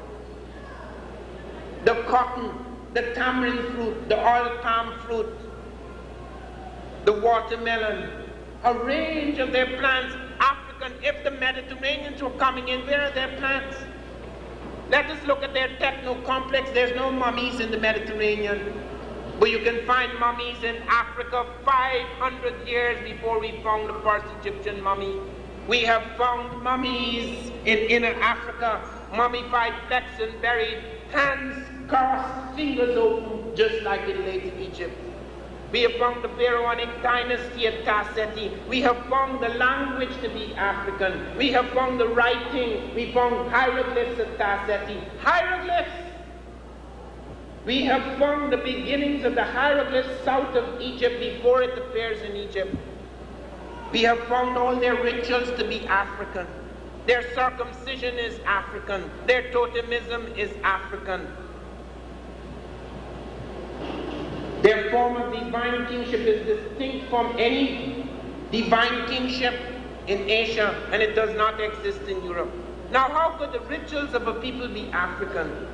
the cotton, the tamarind fruit, the oil palm fruit, the watermelon, a range of their plants, African. If the Mediterraneans were coming in, where are their plants? Let us look at their techno-complex. There's no mummies in the Mediterranean, but you can find mummies in Africa 500 years before we found the first Egyptian mummy. We have found mummies in inner Africa, mummified, flexed and buried, hands crossed, fingers open, just like in late Egypt. We have found the pharaonic dynasty at Tarseti. We have found the language to be African. We have found the writing. We found hieroglyphs at Tarseti. Hieroglyphs! We have found the beginnings of the hieroglyphs south of Egypt before it appears in Egypt. We have found all their rituals to be African. Their circumcision is African. Their totemism is African. Their form of divine kingship is distinct from any divine kingship in Asia, and it does not exist in Europe. Now, how could the rituals of a people be African?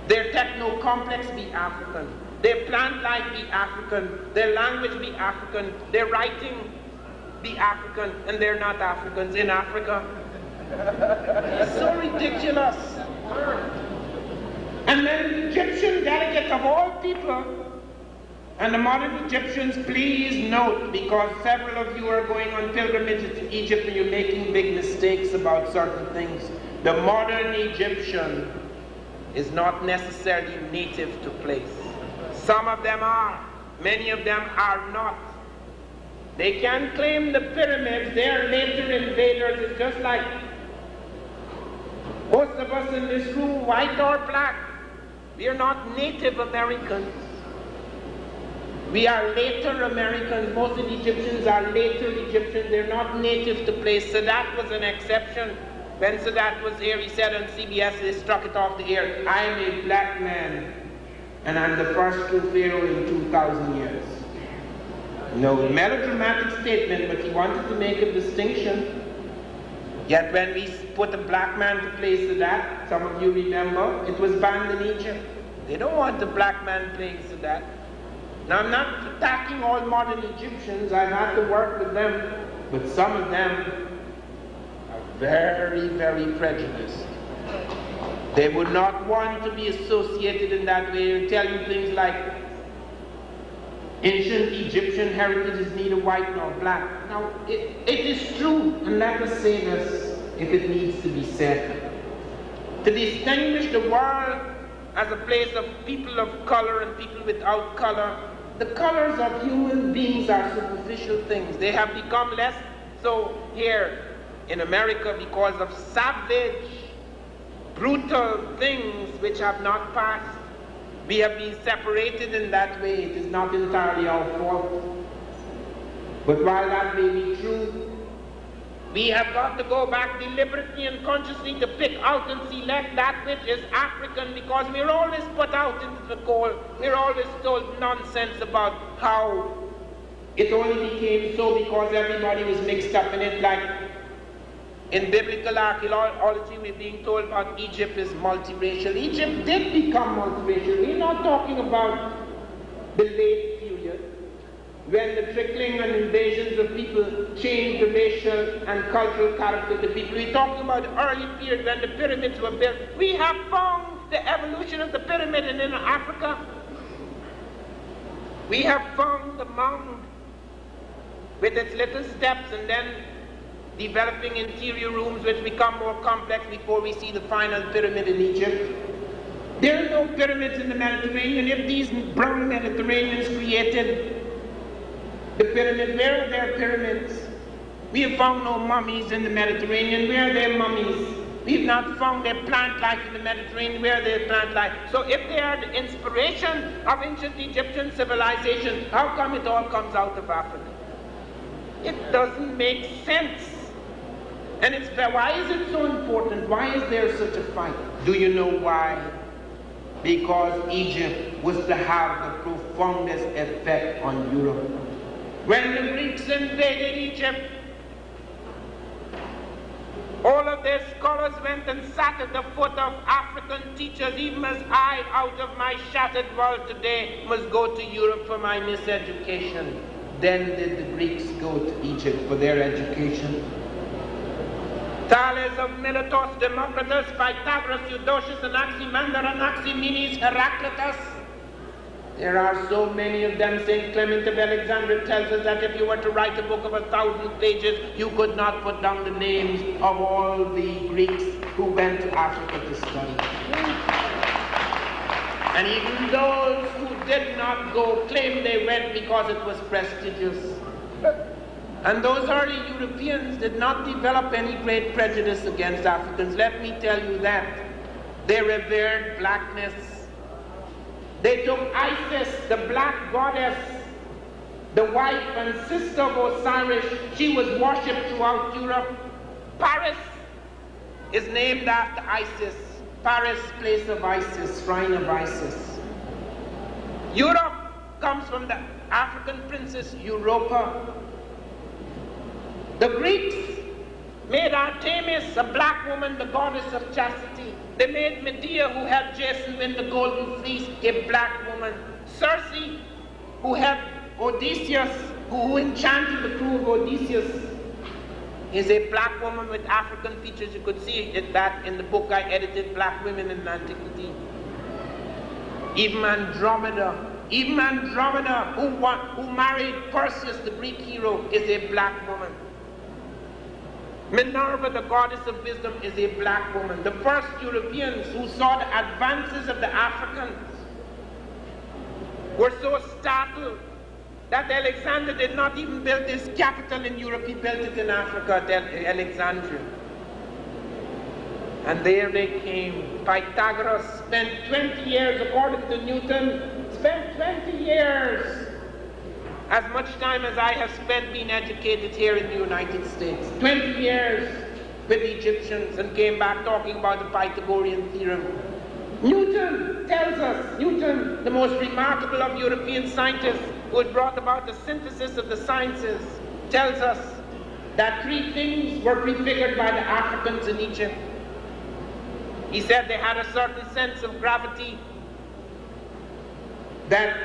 Their techno-complex be African. Their plant life be African. Their language be African. Their writing be African, and they're not Africans in Africa. It's so ridiculous. And then the Egyptian delegates of all people, and the modern Egyptians, please note, because several of you are going on pilgrimages to Egypt and you're making big mistakes about certain things. The modern Egyptian is not necessarily native to place. Some of them are, many of them are not. They can claim the pyramids, they are later invaders. It's just like most of us in this room, white or black, we are not Native Americans. We are later Americans. Most of the Egyptians are later Egyptians. They're not native to place. Sadat was an exception. When Sadat was here, he said on CBS, they struck it off the air, I am a black man, and I'm the first true pharaoh in 2,000 years. No melodramatic statement, but he wanted to make a distinction. Yet when we put a black man to place Sadat, some of you remember, it was banned in Egypt. They don't want the black man playing Sadat. Now, I'm not attacking all modern Egyptians. I've had to work with them, but some of them are very, very prejudiced. They would not want to be associated in that way. They tell you things like, ancient Egyptian heritage is neither white nor black. Now, it is true, and let us say this if it needs to be said. To distinguish the world as a place of people of color and people without color, the colors of human beings are superficial things. They have become less so here in America because of savage, brutal things which have not passed. We have been separated in that way. It is not entirely our fault. But while that may be true, we have got to go back deliberately and consciously to pick out and select that which is African, because we're always put out into the cold. We're always told nonsense about how it only became so because everybody was mixed up in it. Like in biblical archaeology, we're being told about Egypt is multiracial. Egypt did become multiracial. We're not talking about the late period, when the trickling and invasions of people changed the racial and cultural character of the people. We're talking about the early period when the pyramids were built. We have found the evolution of the pyramid in inner Africa. We have found the mound with its little steps, and then developing interior rooms which become more complex before we see the final pyramid in Egypt. There are no pyramids in the Mediterranean. If these brown Mediterraneans created the pyramid, where are their pyramids? We have found no mummies in the Mediterranean. Where are their mummies? We have not found their plant life in the Mediterranean. Where are their plant life? So if they are the inspiration of ancient Egyptian civilization, how come it all comes out of Africa? It doesn't make sense. And why is it so important? Why is there such a fight? Do you know why? Because Egypt was to have the profoundest effect on Europe. When the Greeks invaded Egypt, all of their scholars went and sat at the foot of African teachers, even as I, out of my shattered world today, must go to Europe for my miseducation. Then did the Greeks go to Egypt for their education. Thales of Miletus, Democritus, Pythagoras, Eudoxus, Anaximander, Anaximenes, Heraclitus. There are so many of them. St. Clement of Alexandria tells us that if you were to write a book of 1,000 pages, you could not put down the names of all the Greeks who went to Africa to study. And even those who did not go claimed they went because it was prestigious. And those early Europeans did not develop any great prejudice against Africans. Let me tell you that. They revered blackness. They took Isis, the black goddess, the wife and sister of Osiris. She was worshipped throughout Europe. Paris is named after Isis. Paris, place of Isis, shrine of Isis. Europe comes from the African princess Europa. The Greeks made Artemis, a black woman, the goddess of chastity. They made Medea, who helped Jason win the golden fleece, a black woman. Circe, who helped Odysseus, who enchanted the crew of Odysseus, is a black woman with African features. You could see that in the book I edited, Black Women in Antiquity. Even Andromeda, who married Perseus, the Greek hero, is a black woman. Minerva, the goddess of wisdom, is a black woman. The first Europeans who saw the advances of the Africans were so startled that Alexander did not even build his capital in Europe. He built it in Africa at Alexandria. And there they came. Pythagoras spent 20 years, according to Newton, spent 20 years, as much time as I have spent being educated here in the United States. 20 years with the Egyptians, and came back talking about the Pythagorean theorem. Newton tells us, Newton, the most remarkable of European scientists who had brought about the synthesis of the sciences, tells us that three things were prefigured by the Africans in Egypt. He said they had a certain sense of gravity, that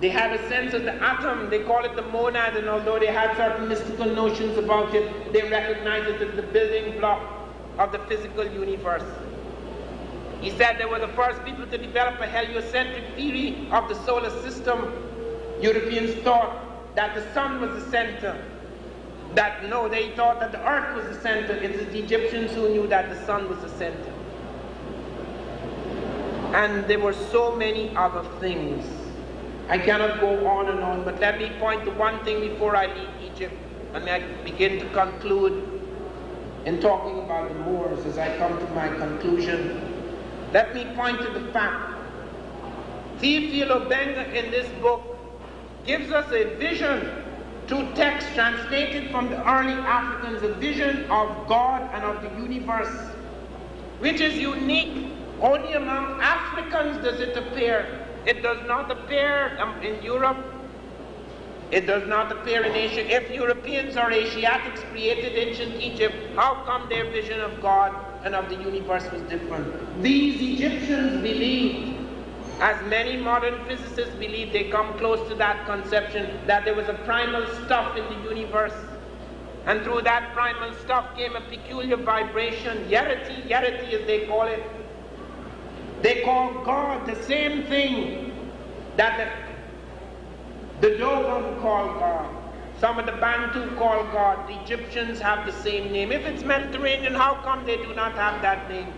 they had a sense of the atom, they call it the monad, and although they had certain mystical notions about it, they recognized it as the building block of the physical universe. He said they were the first people to develop a heliocentric theory of the solar system. Europeans thought that the sun was the center. They thought that the earth was the center. It was the Egyptians who knew that the sun was the center. And there were so many other things. I cannot go on and on, but let me point to one thing before I leave Egypt, and I begin to conclude in talking about the Moors as I come to my conclusion. Let me point to the fact. Theophilo Benga in this book gives us a vision through text translated from the early Africans, a vision of God and of the universe, which is unique. Only among Africans does it appear. It does not appear in Europe. It does not appear in Asia. If Europeans or Asiatics created ancient Egypt, how come their vision of God and of the universe was different? These Egyptians believed, as many modern physicists believe, they come close to that conception, that there was a primal stuff in the universe. And through that primal stuff came a peculiar vibration, yerity as they call it. They call God the same thing that the Dogon call God. Some of the Bantu call God. The Egyptians have the same name. If it's Mediterranean, how come they do not have that name?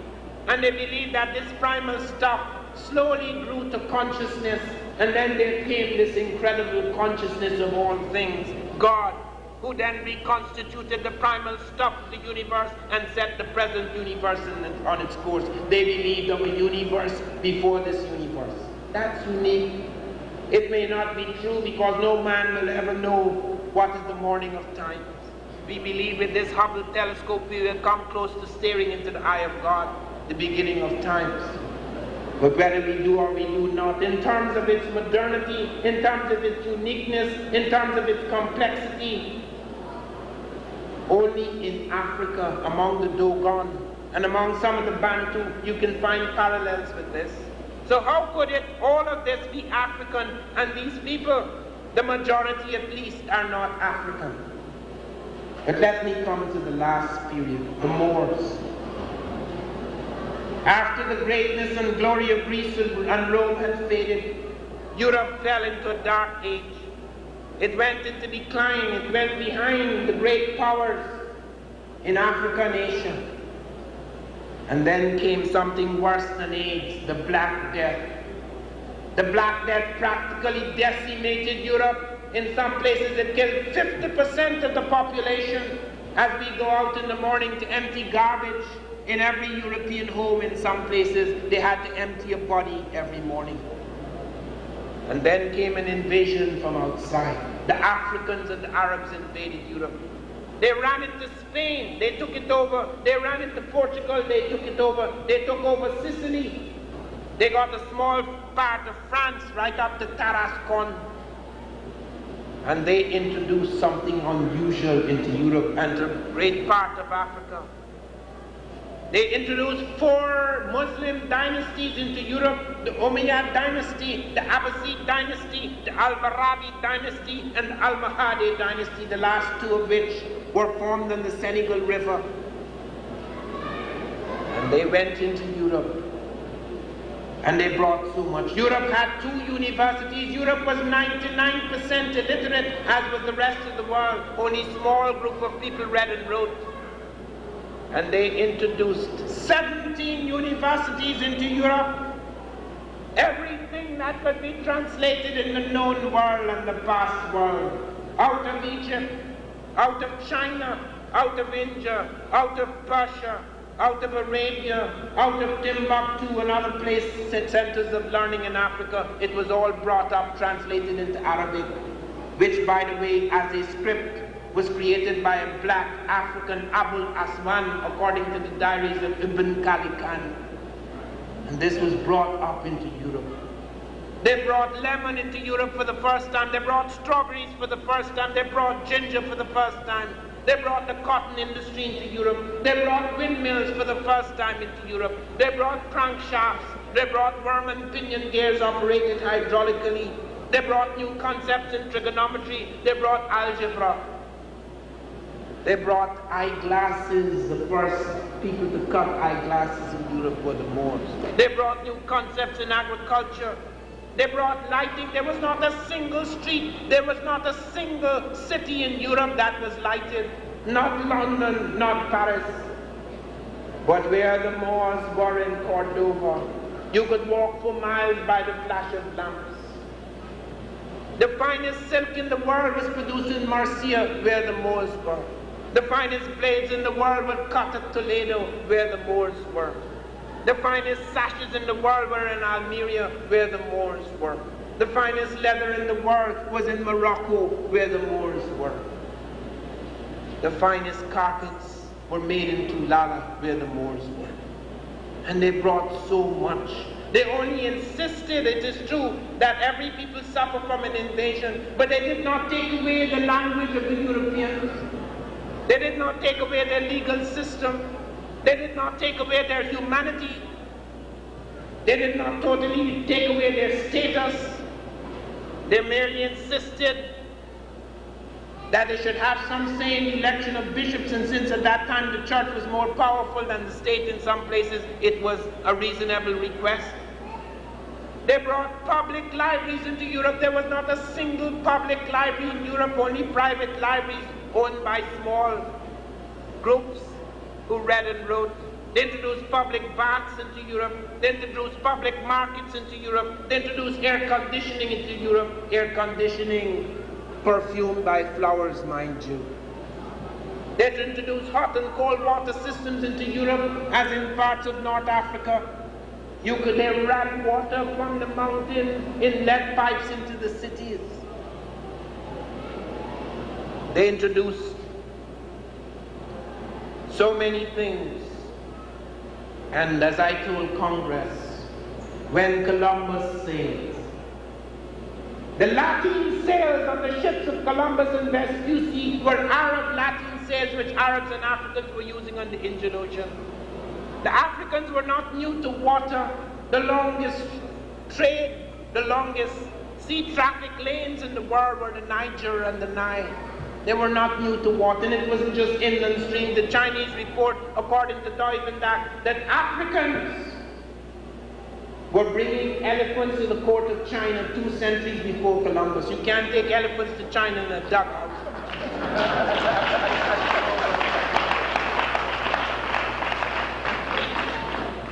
And they believe that this primal stuff slowly grew to consciousness, and then there came this incredible consciousness of all things, God, who then reconstituted the primal stuff of the universe and set the present universe on its course. They believed of a universe before this universe. That's unique. It may not be true because no man will ever know what is the morning of time. We believe with this Hubble telescope we will come close to staring into the eye of God, the beginning of times. But whether we do or we do not, in terms of its modernity, in terms of its uniqueness, in terms of its complexity, only in Africa, among the Dogon and among some of the Bantu, you can find parallels with this. So how could it, all of this, be African, and these people, the majority at least, are not African? But let me come to the last period, the Moors. After the greatness and glory of Greece and Rome had faded, Europe fell into a dark age. It went into decline. It went behind the great powers in Africa and Asia. And then came something worse than AIDS, the Black Death. The Black Death practically decimated Europe. In some places it killed 50% of the population. As we go out in the morning to empty garbage, in every European home, in some places, they had to empty a body every morning. And then came an invasion from outside. The Africans and the Arabs invaded Europe. They ran into Spain, they took it over. They ran into Portugal, they took it over. They took over Sicily. They got a small part of France right up to Tarascon. And they introduced something unusual into Europe and to a great part of Africa. They introduced 4 Muslim dynasties into Europe: the Umayyad dynasty, the Abbasid dynasty, the Almoravid dynasty, and the Almohade dynasty, the last 2 of which were formed on the Senegal River. And they went into Europe. And they brought so much. Europe had 2 universities. Europe was 99% illiterate, as was the rest of the world. Only a small group of people read and wrote. And they introduced 17 universities into Europe. Everything that could be translated in the known world and the past world. Out of Egypt, out of China, out of India, out of Persia, out of Arabia, out of Timbuktu and other places, centers of learning in Africa, it was all brought up, translated into Arabic, which, by the way, as a script, was created by a black African, Abul Aswan, according to the diaries of Ibn Khalikan. And this was brought up into Europe. They brought lemon into Europe for the first time. They brought strawberries for the first time. They brought ginger for the first time. They brought the cotton industry into Europe. They brought windmills for the first time into Europe. They brought crankshafts. They brought worm and pinion gears operated hydraulically. They brought new concepts in trigonometry. They brought algebra. They brought eyeglasses. The first people to cut eyeglasses in Europe were the Moors. They brought new concepts in agriculture. They brought lighting. There was not a single street, there was not a single city in Europe that was lighted. Not London, not Paris. But where the Moors were in Cordoba, you could walk for miles by the flash of lamps. The finest silk in the world was produced in Murcia, where the Moors were. The finest blades in the world were cut at Toledo, where the Moors were. The finest sashes in the world were in Almeria, where the Moors were. The finest leather in the world was in Morocco, where the Moors were. The finest carpets were made in Tulala, where the Moors were. And they brought so much. They only insisted, it is true, that every people suffer from an invasion, but they did not take away the language of the Europeans. They did not take away their legal system. They did not take away their humanity. They did not totally take away their status. They merely insisted that they should have some say in the election of bishops, and since at that time the church was more powerful than the state in some places, it was a reasonable request. They brought public libraries into Europe. There was not a single public library in Europe, only private libraries owned by small groups who read and wrote. They introduced public baths into Europe. They introduced public markets into Europe. They introduced air conditioning into Europe. Air conditioning perfumed by flowers, mind you. They introduced hot and cold water systems into Europe, as in parts of North Africa. They ran water from the mountain in lead pipes into the cities. They introduced so many things. And as I told Congress, when Columbus sailed, the Latin sails on the ships of Columbus and Vespucci were Arab Latin sails which Arabs and Africans were using on the Indian Ocean. The Africans were not new to water. The longest trade, the longest sea traffic lanes in the world were the Niger and the Nile. They were not new to water, and it wasn't just inland stream. The Chinese report, according to Duivendak, that Africans were bringing elephants to the court of China 2 centuries before Columbus. You can't take elephants to China in a dugout.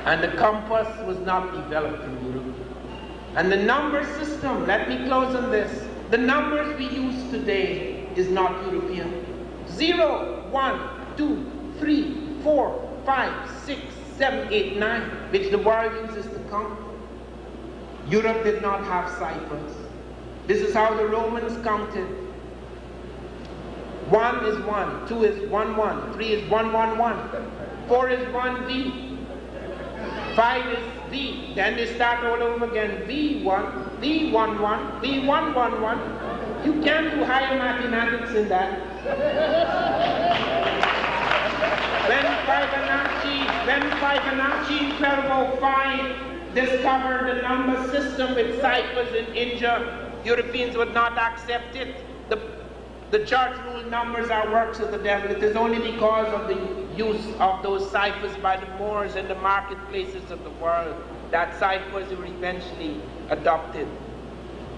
And the compass was not developed in Europe. And the number system, let me close on this. The numbers we use today is not European. 0, 1, 2, 3, 4, 5, 6, 7, 8, 9, which the world uses to count. Europe did not have ciphers. This is how the Romans counted. 1 is 1, 2 is 1, 1, 3 is 1, 1, 1, 4 is 1, V. 5 is V. Then they start all over again. V1, V11, V111. You can't do higher mathematics in that. When Fibonacci in 1205 discovered the number system with ciphers in India, Europeans would not accept it. The church ruled numbers are works of the devil. It is only because of the use of those ciphers by the Moors in the marketplaces of the world that ciphers were eventually adopted.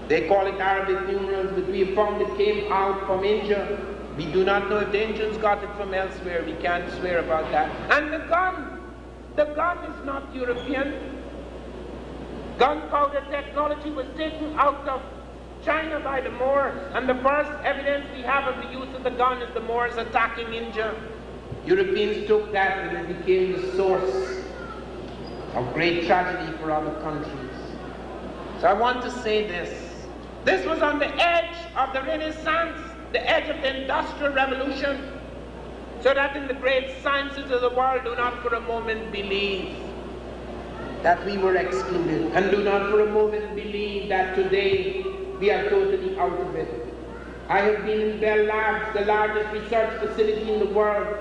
They call it Arabic numerals, but we found it came out from India. We do not know if the Indians got it from elsewhere. We can't swear about that. And the gun is not European. Gunpowder technology was taken out of China by the Moors, and the first evidence we have of the use of the gun is the Moors attacking India. Europeans took that and it became the source of great tragedy for other countries. So I want to say this. This was on the edge of the Renaissance, the edge of the Industrial Revolution, so that in the great sciences of the world do not for a moment believe that we were excluded, and do not for a moment believe that today we are totally out of it. I have been in Bell Labs, the largest research facility in the world,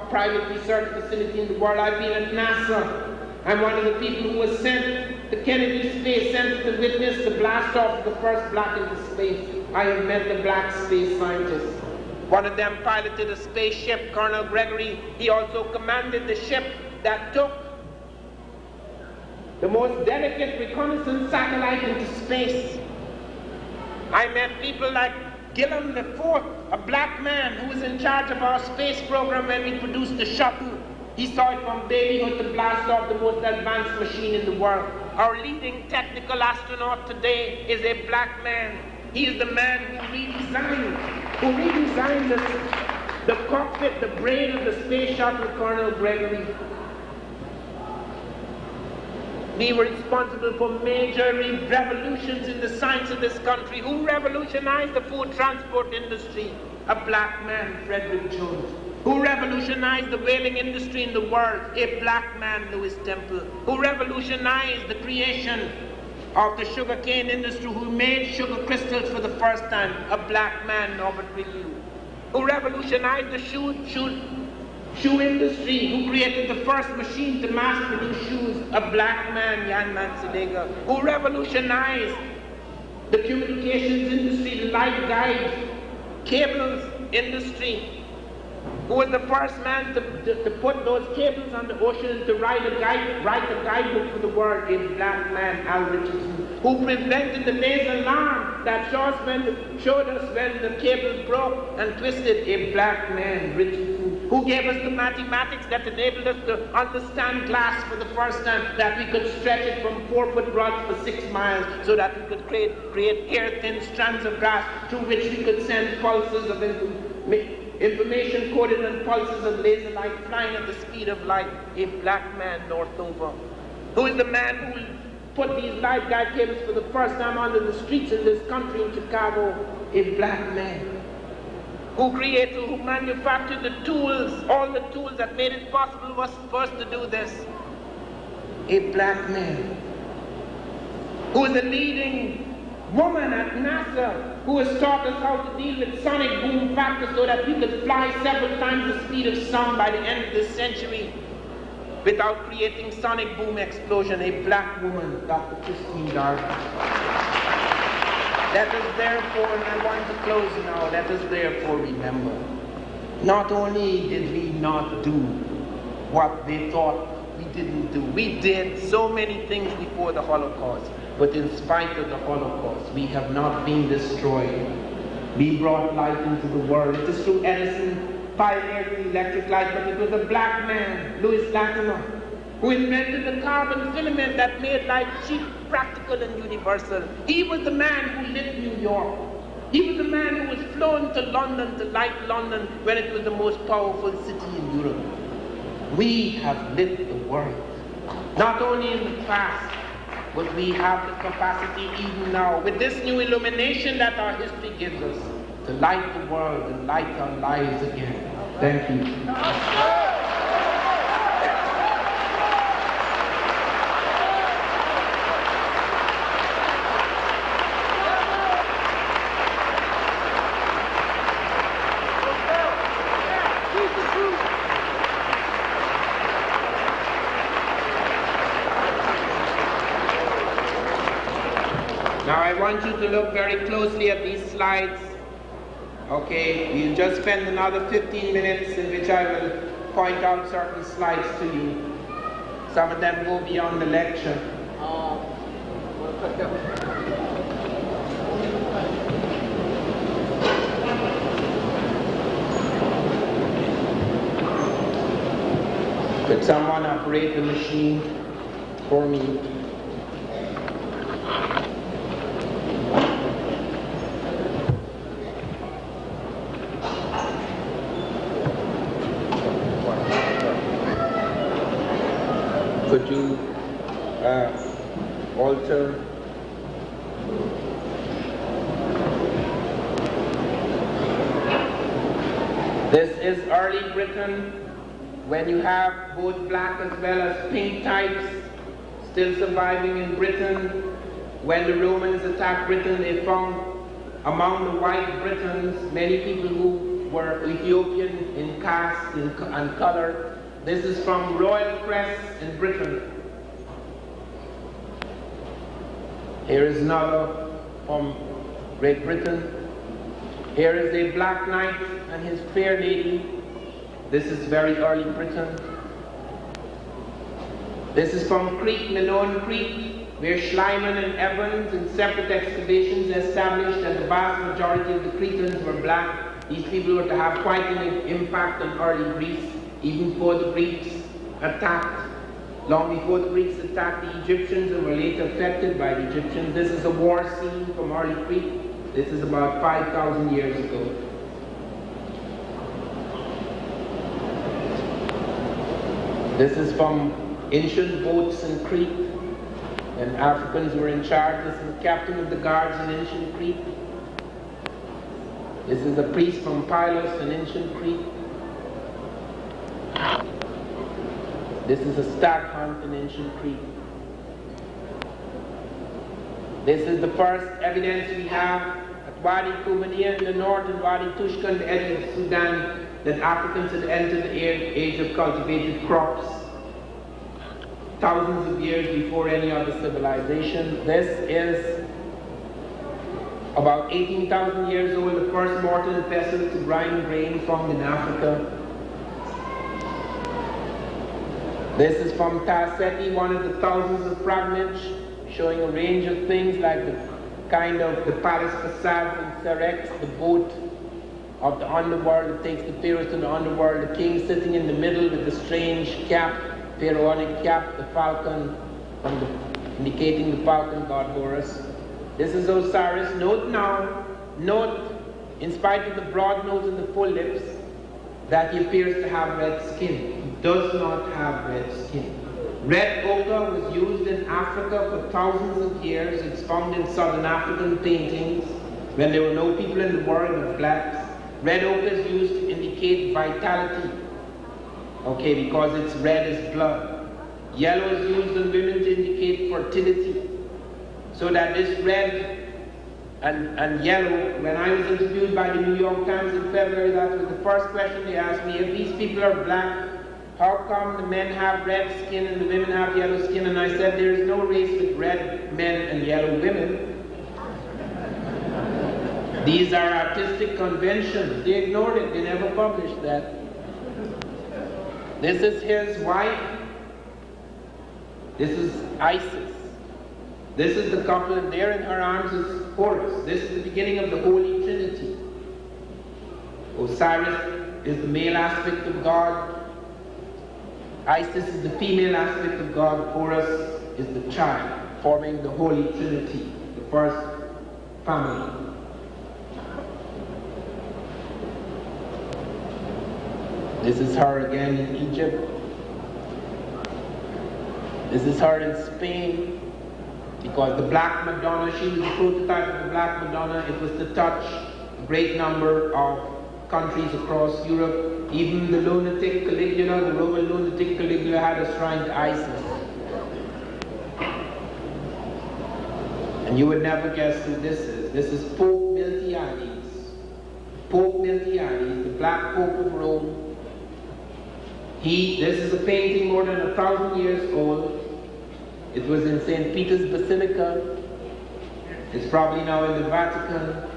private research facility in the world. I've been at NASA. I'm one of the people who was sent to Kennedy Space Center to witness the blast off of the first black into space. I have met the black space scientists. One of them piloted a spaceship, Colonel Gregory. He also commanded the ship that took the most delicate reconnaissance satellite into space. I met people like Gillam IV, a black man who was in charge of our space program when we produced the shuttle. He saw it from babyhood to blast off the most advanced machine in the world. Our leading technical astronaut today is a black man. He is the man who redesigned the cockpit, the brain of the space shuttle, Colonel Gregory. We were responsible for major revolutions in the science of this country. Who revolutionized the food transport industry? A black man, Frederick Jones. Who revolutionized the whaling industry in the world? A black man, Lewis Temple. Who revolutionized the creation of the sugarcane industry? Who made sugar crystals for the first time? A black man, Norbert Williams. Who revolutionized the shoe industry? Who created the first machine to mass produce shoes? A black man, Jan Manzilega. Who revolutionized the communications industry, the light guide, cables industry? who was the first man to put those cables on the ocean to write a guidebook for the world, a black man, Al Richardson, who prevented the nasal alarm that showed us when the cable broke and twisted, a black man, Richardson, who gave us the mathematics that enabled us to understand glass for the first time, that we could stretch it from 4-foot rods for 6 miles, so that we could create hair-thin strands of glass through which we could send pulses of information coded on pulses of laser light flying at the speed of light, a black man, Northover, who is the man who put these live guide cables for the first time onto the streets in this country in Chicago, a black man, who manufactured the tools, all the tools that made it possible for us to do this, a black man, who is the leading woman at NASA, who has taught us how to deal with sonic boom factor so that we could fly several times the speed of sound by the end of this century without creating sonic boom explosion, a black woman, Dr. Christine Darby. Let us therefore, and I want to close now, let us therefore remember, not only did we not do what they thought we didn't do, we did so many things before the Holocaust. But in spite of the Holocaust, we have not been destroyed. We brought light into the world. It is true Edison pioneered the electric light, but it was a black man, Louis Latimer, who invented the carbon filament that made light cheap, practical, and universal. He was the man who lit New York. He was the man who was flown to London to light London when it was the most powerful city in Europe. We have lit the world, not only in the past, but we have the capacity even now, with this new illumination that our history gives us, to light the world and light our lives again. Thank you. Now I want you to look very closely at these slides. Okay, we'll just spend another 15 minutes in which I will point out certain slides to you. Some of them go beyond the lecture. Could someone operate the machine for me? Could you alter? This is early Britain, when you have both black as well as pink types still surviving in Britain. When the Romans attacked Britain, they found among the white Britons many people who were Ethiopian in caste and color. This is from Royal Crest in Britain. Here is another from Great Britain. Here is a black knight and his fair lady. This is very early Britain. This is from Crete, Malone Crete, where Schliemann and Evans in separate excavations established that the vast majority of the Cretans were black. These people were to have quite an impact on early Greece, even before the Greeks attacked. Long before the Greeks attacked the Egyptians and were later affected by the Egyptians. This is a war scene from early Crete. This is about 5,000 years ago. This is from ancient boats in Crete, and Africans were in charge. This is the captain of the guards in ancient Crete. This is a priest from Pylos in ancient Crete. This is a stag hunt in ancient Crete. This is the first evidence we have at Wadi Kubaniya in the north and Wadi Tushka in the edge of Sudan that Africans had entered the age of cultivated crops thousands of years before any other civilization. This is about 18,000 years old, the first mortar and pestle to grind grain found in Africa. This is from Tarseti, one of the thousands of fragments showing a range of things like the kind of the palace facade in Serex, the boat of the underworld that takes the pharaohs to the underworld, the king sitting in the middle with the strange cap, pharaonic cap, the falcon, indicating the falcon god Horus. This is Osiris. Note now, in spite of the broad nose and the full lips, that he appears to have red skin. He does not have red skin. Red ochre was used in Africa for thousands of years. It's found in southern African paintings when there were no people in the world but blacks. Red ochre is used to indicate vitality, okay, because it's red as blood. Yellow is used on women to indicate fertility. So that this red and yellow, when I was interviewed by the New York Times in February, that was the first question they asked me. If these people are black, how come the men have red skin and the women have yellow skin? And I said, there is no race with red men and yellow women. These are artistic conventions. They ignored it. They never published that. This is his wife. This is Isis. This is the couple, and there in her arms is Horus. This is the beginning of the Holy Trinity. Osiris is the male aspect of God. Isis is the female aspect of God. Horus is the child, forming the Holy Trinity, the first family. This is her again in Egypt. This is her in Spain. Because the Black Madonna, she was the prototype of the Black Madonna. It was to touch a great number of countries across Europe. Even the lunatic Caligula, the Roman lunatic Caligula, had a shrine to Isis. And you would never guess who this is. This is Pope Miltiades. Pope Miltiades, the Black Pope of Rome. This is a painting more than 1,000 years old. It was in St. Peter's Basilica. It's probably now in the Vatican.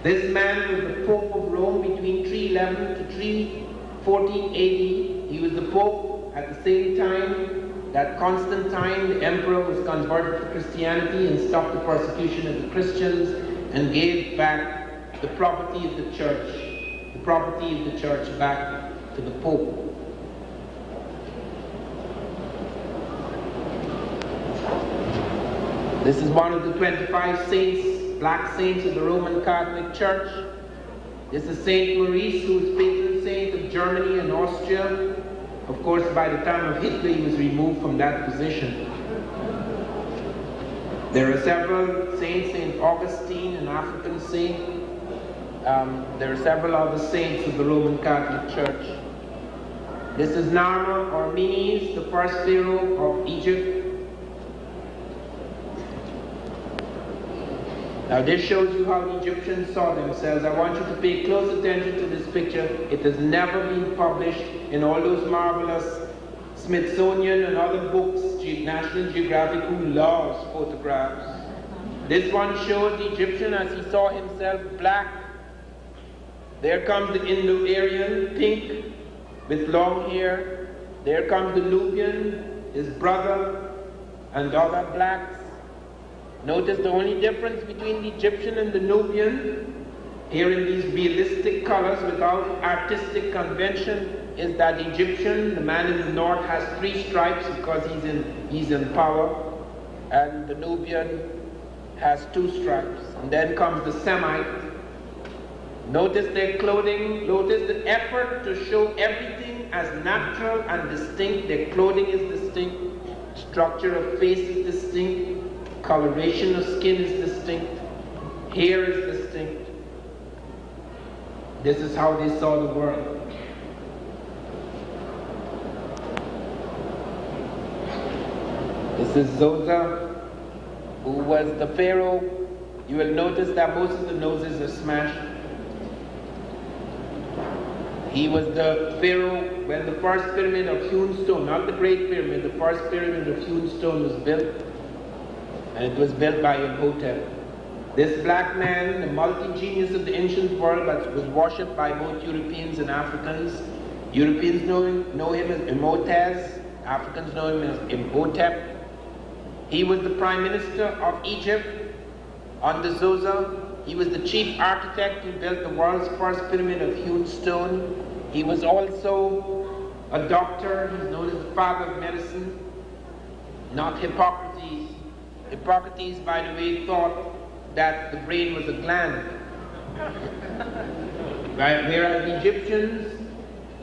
This man was the Pope of Rome between 311 to 314 AD. He was the Pope at the same time that Constantine, the emperor, was converted to Christianity and stopped the persecution of the Christians and gave back the property of the church, back to the Pope. This is one of the 25 saints, black saints of the Roman Catholic Church. This is Saint Maurice, who was patron saint of Germany and Austria. Of course, by the time of Hitler, he was removed from that position. There are several saints, Saint Augustine, an African saint. There are several other saints of the Roman Catholic Church. This is Narmer or Menes, the first pharaoh of Egypt. Now this shows you how the Egyptians saw themselves. I want you to pay close attention to this picture. It has never been published in all those marvelous Smithsonian and other books, National Geographic, who loves photographs. This one shows the Egyptian as he saw himself black. There comes the Indo-Aryan, pink, with long hair. There comes the Nubian, his brother, and other blacks. Notice the only difference between the Egyptian and the Nubian, here in these realistic colors without artistic convention, is that the Egyptian, the man in the north, has 3 stripes because he's in power, and the Nubian has 2 stripes. And then comes the Semite. Notice their clothing, notice the effort to show everything as natural and distinct. Their clothing is distinct, structure of face is distinct, coloration of skin is distinct, hair is distinct. This is how they saw the world. This is Zosa, who was the pharaoh. You will notice that most of the noses are smashed. He was the pharaoh when the first pyramid of hewn stone, not the Great Pyramid, the first pyramid of hewn stone was built. And it was built by Imhotep. This black man, the multi-genius of the ancient world that was worshipped by both Europeans and Africans, Europeans know him as Imhotep, Africans know him as Imhotep. He was the Prime Minister of Egypt under Zosa. He was the chief architect who built the world's first pyramid of hewn stone. He was also a doctor. He's known as the father of medicine, not Hippocrates. Hippocrates, by the way, thought that the brain was a gland. Right? Whereas the Egyptians,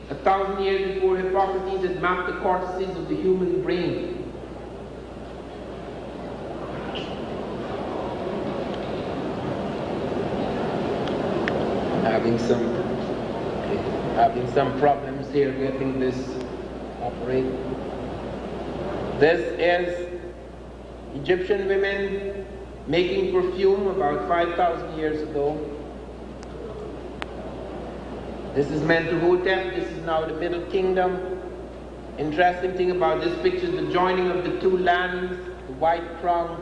1,000 years before Hippocrates, had mapped the cortices of the human brain. Having some problems here getting this operating. This is Egyptian women making perfume about 5,000 years ago. This is Mentuhotep. This is now the Middle Kingdom. Interesting thing about this picture is the joining of the two lands, the white crown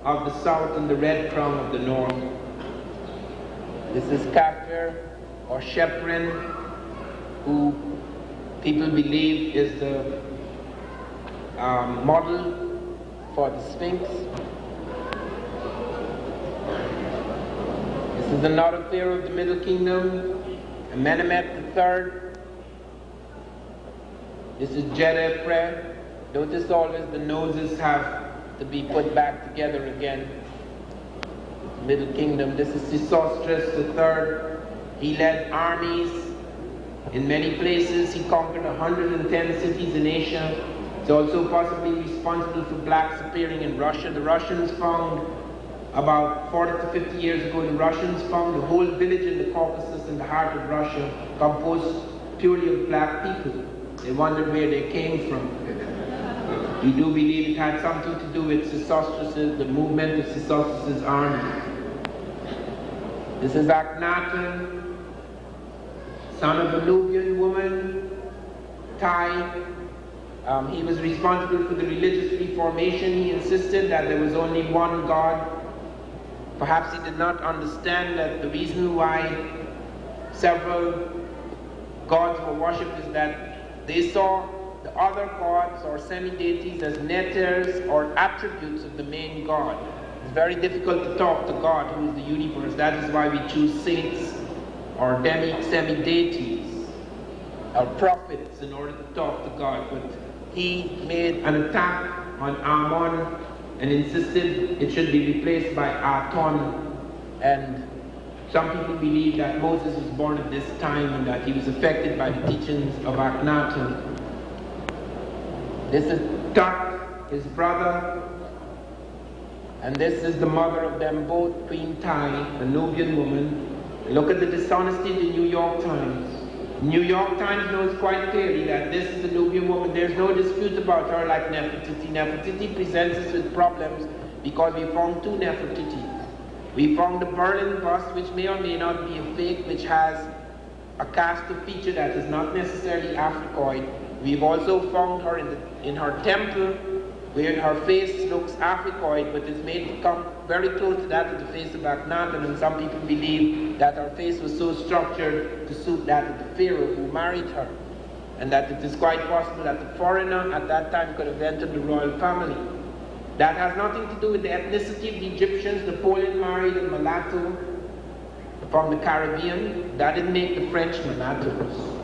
of the south and the red crown of the north. This is Kafir or Sheprin, who people believe is the model for the Sphinx. This is another pharaoh of the Middle Kingdom, Amenemhet III. This is Djedefre. Notice always the noses have to be put back together again. Middle Kingdom. This is Sesostris III. He led armies in many places. He conquered 110 cities in Asia. He's also possibly responsible for blacks appearing in Russia. The Russians found, about 40 to 50 years ago, the Russians found a whole village in the Caucasus in the heart of Russia composed purely of black people. They wondered where they came from. We do believe it had something to do with Sesostris, the movement of Sesostris' army. This is Akhenaten, son of a Nubian woman, Tai. He was responsible for the religious reformation. He insisted that there was only one God. Perhaps he did not understand that the reason why several gods were worshipped is that they saw the other gods or semi-deities as netters or attributes of the main god. It's very difficult to talk to God, who is the universe. That is why we choose saints or semi-deities or prophets in order to talk to God. But he made an attack on Amon and insisted it should be replaced by Aton. And some people believe that Moses was born at this time and that he was affected by the teachings of Akhenaten. This is Tut, his brother. And this is the mother of them both, Queen Tai, a Nubian woman. Look at the dishonesty of the New York Times. New York Times knows quite clearly that this is a Nubian woman. There's no dispute about her like Nefertiti. Nefertiti presents us with problems because we found two Nefertitis. We found the Berlin bust, which may or may not be a fake, which has a cast of feature that is not necessarily Africoid. We've also found her in her temple, where her face looks Africoid, but is made to come very close to that of the face of Akhenaten, and some people believe that her face was so structured to suit that of the pharaoh who married her, and that it is quite possible that the foreigner at that time could have entered the royal family. That has nothing to do with the ethnicity of the Egyptians. Napoleon married a mulatto from the Caribbean. That didn't make the French mulattoes.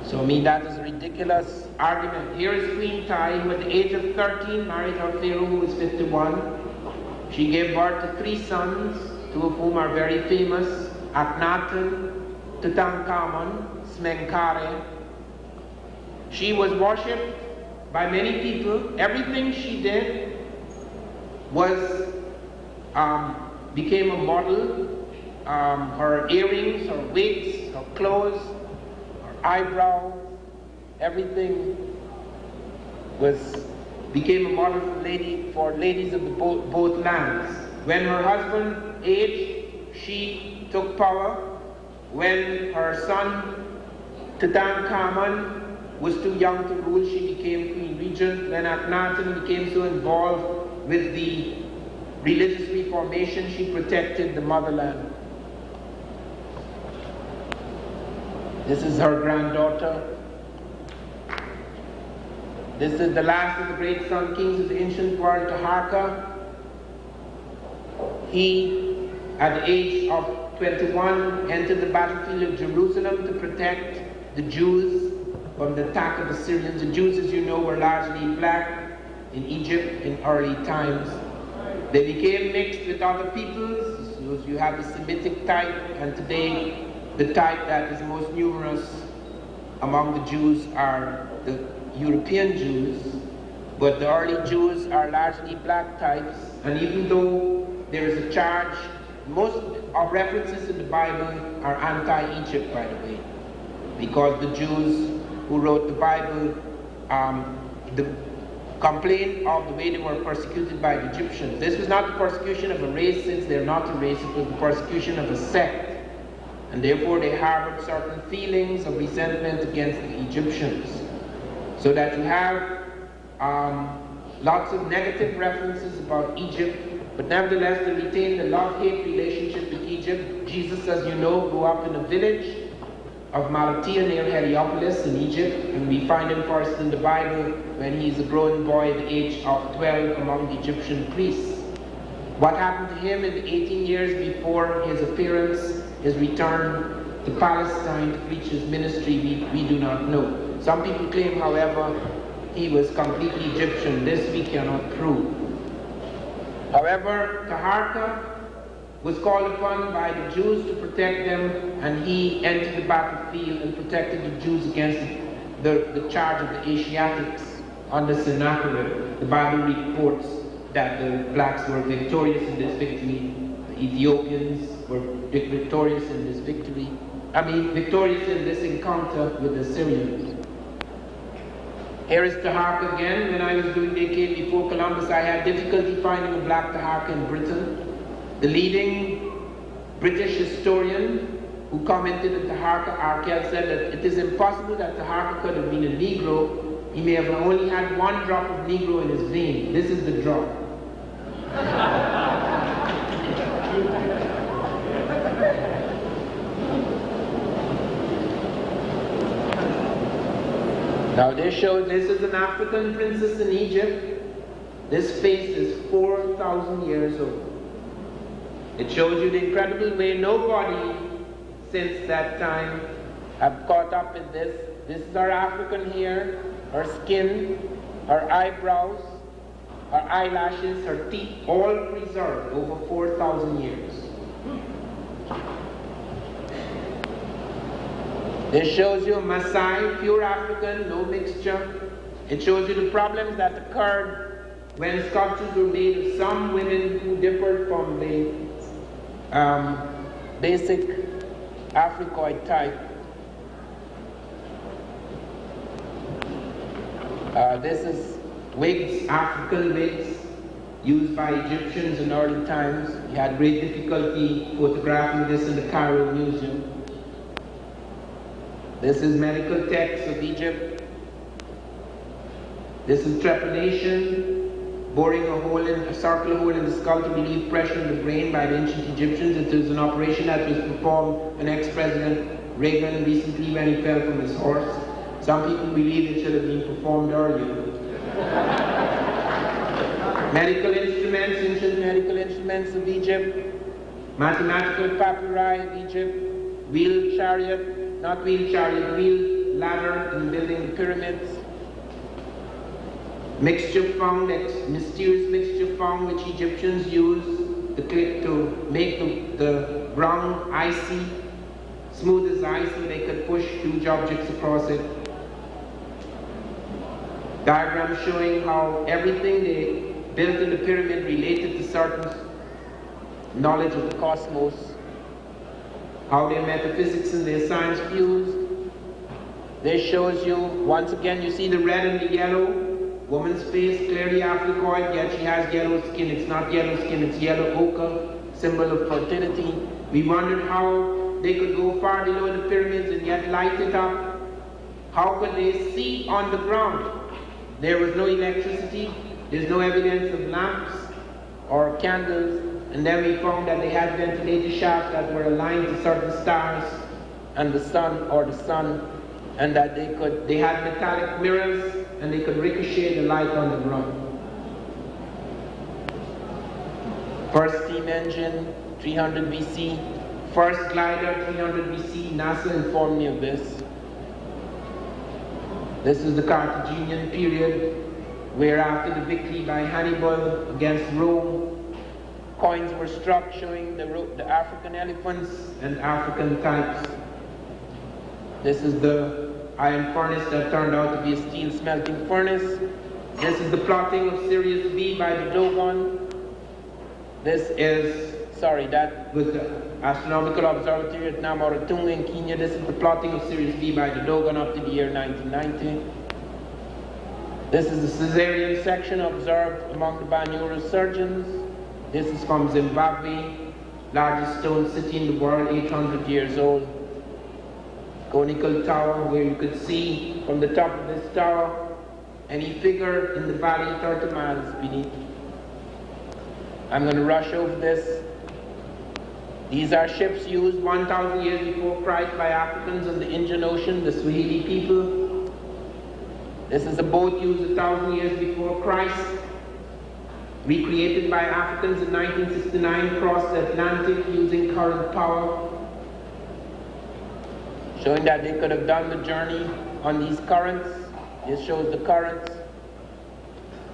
So I mean, that is a ridiculous argument. Here is Queen Tai, who at the age of 13 married her pharaoh, who was 51. She gave birth to 3 sons, 2 of whom are very famous: Akhenaten, Tutankhamun, Smenkare. She was worshipped by many people. Everything she did was became a model. Her earrings, her wigs, her clothes, eyebrow, everything became a model for ladies of both lands. When her husband aged, she took power. When her son Tutankhamun was too young to rule, she became queen regent. When Akhenaten became so involved with the religious reformation, she protected the motherland. This is her granddaughter. This is the last of the great sun kings of the ancient world, Taharqa. He, at the age of 21, entered the battlefield of Jerusalem to protect the Jews from the attack of the Syrians. The Jews, as you know, were largely black in Egypt in early times. They became mixed with other peoples. So you have the Semitic type, and today the type that is most numerous among the Jews are the European Jews, but the early Jews are largely black types. And even though there is a charge, most of references in the Bible are anti-Egypt, by the way, because the Jews who wrote the Bible complained of the way they were persecuted by the Egyptians. This was not the persecution of a race, since they're not a race, it was the persecution of a sect. And therefore they harbored certain feelings of resentment against the Egyptians. So that you have lots of negative references about Egypt, but nevertheless they retained a love-hate relationship with Egypt. Jesus, as you know, grew up in a village of Malatia near Heliopolis in Egypt, and we find him first in the Bible when he's a growing boy at the age of 12 among the Egyptian priests. What happened to him in the 18 years before his appearance, his return to Palestine to preach his ministry, we do not know. Some people claim, however, he was completely Egyptian. This we cannot prove. However, Taharqa was called upon by the Jews to protect them, and he entered the battlefield and protected the Jews against the charge of the Asiatics under Sennacherib. The Bible reports that the blacks were victorious in this victory. The Ethiopians were victorious in this victory. Victorious in this encounter with the Syrians. Here is Taharqa again. When I was doing the decade before Columbus, I had difficulty finding a black Taharqa in Britain. The leading British historian who commented on Taharqa, Arkell, said that it is impossible that Taharqa could have been a Negro. He may have only had one drop of Negro in his vein. This is the drop. Now this is an African princess in Egypt. This face is 4,000 years old. It shows you the incredible way nobody since that time have caught up in this. This is her African hair, her skin, her eyebrows, her eyelashes, her teeth, all preserved over 4,000 years. This shows you Maasai, pure African, no mixture. It shows you the problems that occurred when sculptures were made of some women who differed from the basic Africoid type. This is wigs, African wigs, used by Egyptians in early times. You had great difficulty photographing this in the Cairo Museum. This is medical texts of Egypt. This is trepanation, boring a circular hole in the skull to relieve pressure in the brain by the ancient Egyptians. It is an operation that was performed on ex-President Reagan recently when he fell from his horse. Some people believe it should have been performed earlier. Medical instruments, ancient medical instruments of Egypt. Mathematical papyri of Egypt. Wheel chariot. Not wheel chariot, wheel ladder in building the pyramids. Mixture found, that mysterious mixture found which Egyptians used to make the ground icy, smooth as ice, so they could push huge objects across it. Diagram showing how everything they built in the pyramid related to certain knowledge of the cosmos. How their metaphysics and their science fused. This shows you, once again, you see the red and the yellow. Woman's face, clearly Africoid, yet she has yellow skin. It's not yellow skin, it's yellow ochre, symbol of fertility. We wondered how they could go far below the pyramids and yet light it up. How could they see on the ground? There was no electricity, there's no evidence of lamps or candles. And then we found that they had ventilator shafts that were aligned to certain stars and the sun, and that they had metallic mirrors and they could ricochet the light on the ground. First steam engine, 300 BC. First glider, 300 BC. NASA informed me of this. This is the Carthaginian period, where after the victory by Hannibal against Rome, coins were struck showing the African elephants and African types. This is the iron furnace that turned out to be a steel smelting furnace. This is the plotting of Sirius B by the Dogon. That was the astronomical observatory at Namaratunga in Kenya. This is the plotting of Sirius B by the Dogon up to the year 1990. This is the cesarean section observed among the Banyura surgeons. This is from Zimbabwe, largest stone city in the world, 800 years old. Conical tower where you could see from the top of this tower any figure in the valley 30 miles beneath. I'm going to rush over this. These are ships used 1,000 years before Christ by Africans in the Indian Ocean, the Swahili people. This is a boat used 1,000 years before Christ, recreated by Africans in 1969, crossed the Atlantic using current power, showing that they could have done the journey on these currents. This shows the currents,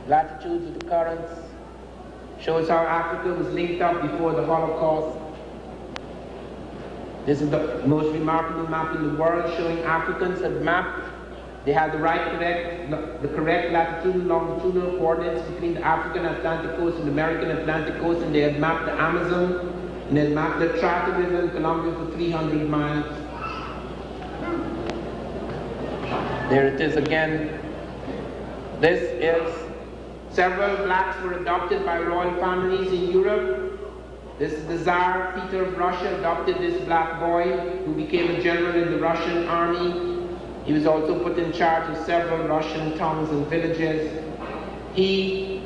latitudes of the currents, shows how Africa was linked up before the Holocaust. This is the most remarkable map in the world, showing Africans had mapped. They had the correct latitude and longitudinal coordinates between the African Atlantic coast and the American Atlantic coast, and they had mapped the Amazon, and they had mapped the Charter River in Colombia for 300 miles. There it is again. This is several blacks were adopted by royal families in Europe. This is the Tsar Peter of Russia adopted this black boy who became a general in the Russian army. He was also put in charge of several Russian towns and villages. He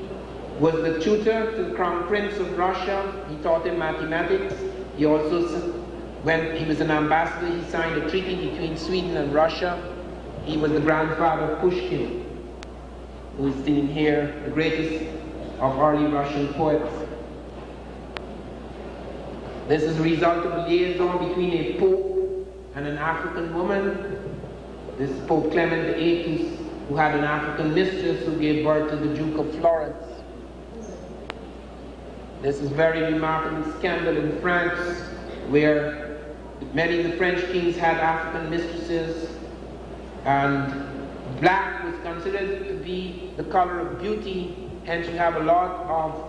was the tutor to the Crown Prince of Russia. He taught him mathematics. He also, when he was an ambassador, he signed a treaty between Sweden and Russia. He was the grandfather of Pushkin, who is seen here, the greatest of early Russian poets. This is a result of a liaison between a pope and an African woman. This is Pope Clement VIII, who had an African mistress who gave birth to the Duke of Florence. This is a very remarkable scandal in France, where many of the French kings had African mistresses, and black was considered to be the color of beauty, hence you have a lot of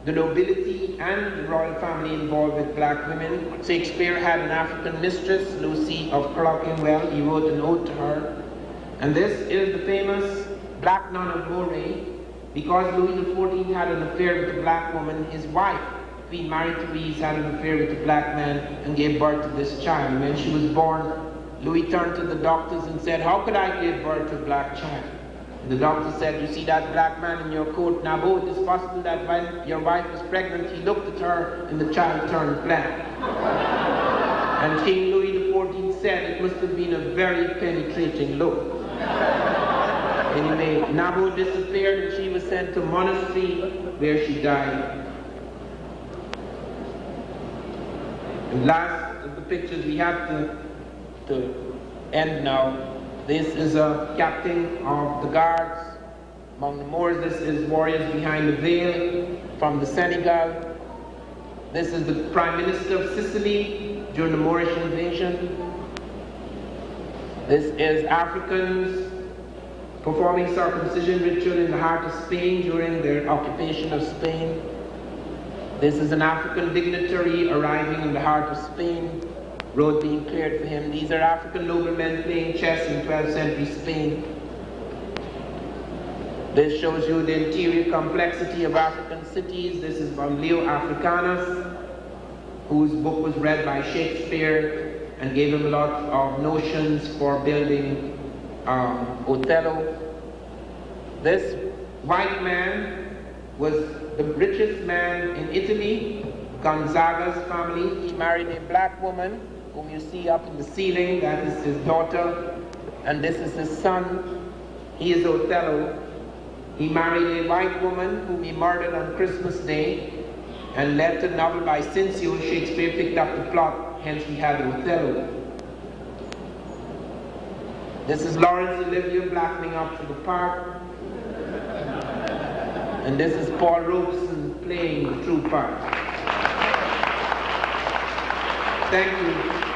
the nobility and the royal family involved with black women. Shakespeare had an African mistress, Lucy of Clerkenwell. He wrote an ode to her. And this is the famous Black Nun of Moray. Because Louis XIV had an affair with a black woman, his wife, Queen Marie-Therese, had an affair with a black man and gave birth to this child. When she was born, Louis turned to the doctors and said, "How could I give birth to a black child?" The doctor said, "You see that black man in your coat? Now, it is possible that when your wife was pregnant, he looked at her and the child turned black." And King Louis XIV said it must have been a very penetrating look. Anyway, Nabo disappeared and she was sent to a monastery where she died. And last of the pictures we have to end now. This is a captain of the guards among the Moors. This is warriors behind the veil from the Senegal. This is the Prime Minister of Sicily during the Moorish invasion. This is Africans performing circumcision ritual in the heart of Spain during their occupation of Spain. This is an African dignitary arriving in the heart of Spain, road being cleared for him. These are African noblemen playing chess in 12th century Spain. This shows you the interior complexity of African cities. This is from Leo Africanus, whose book was read by Shakespeare and gave him a lot of notions for building Othello. This white man was the richest man in Italy, Gonzaga's family. He married a black woman whom you see up in the ceiling. That is his daughter, and this is his son. He is Othello. He married a white woman whom he murdered on Christmas Day, and left a novel by Cincio. Shakespeare picked up the plot, hence we had Othello. This is Laurence Olivier blackening up to the part. And this is Paul Robeson playing the true part. Thank you.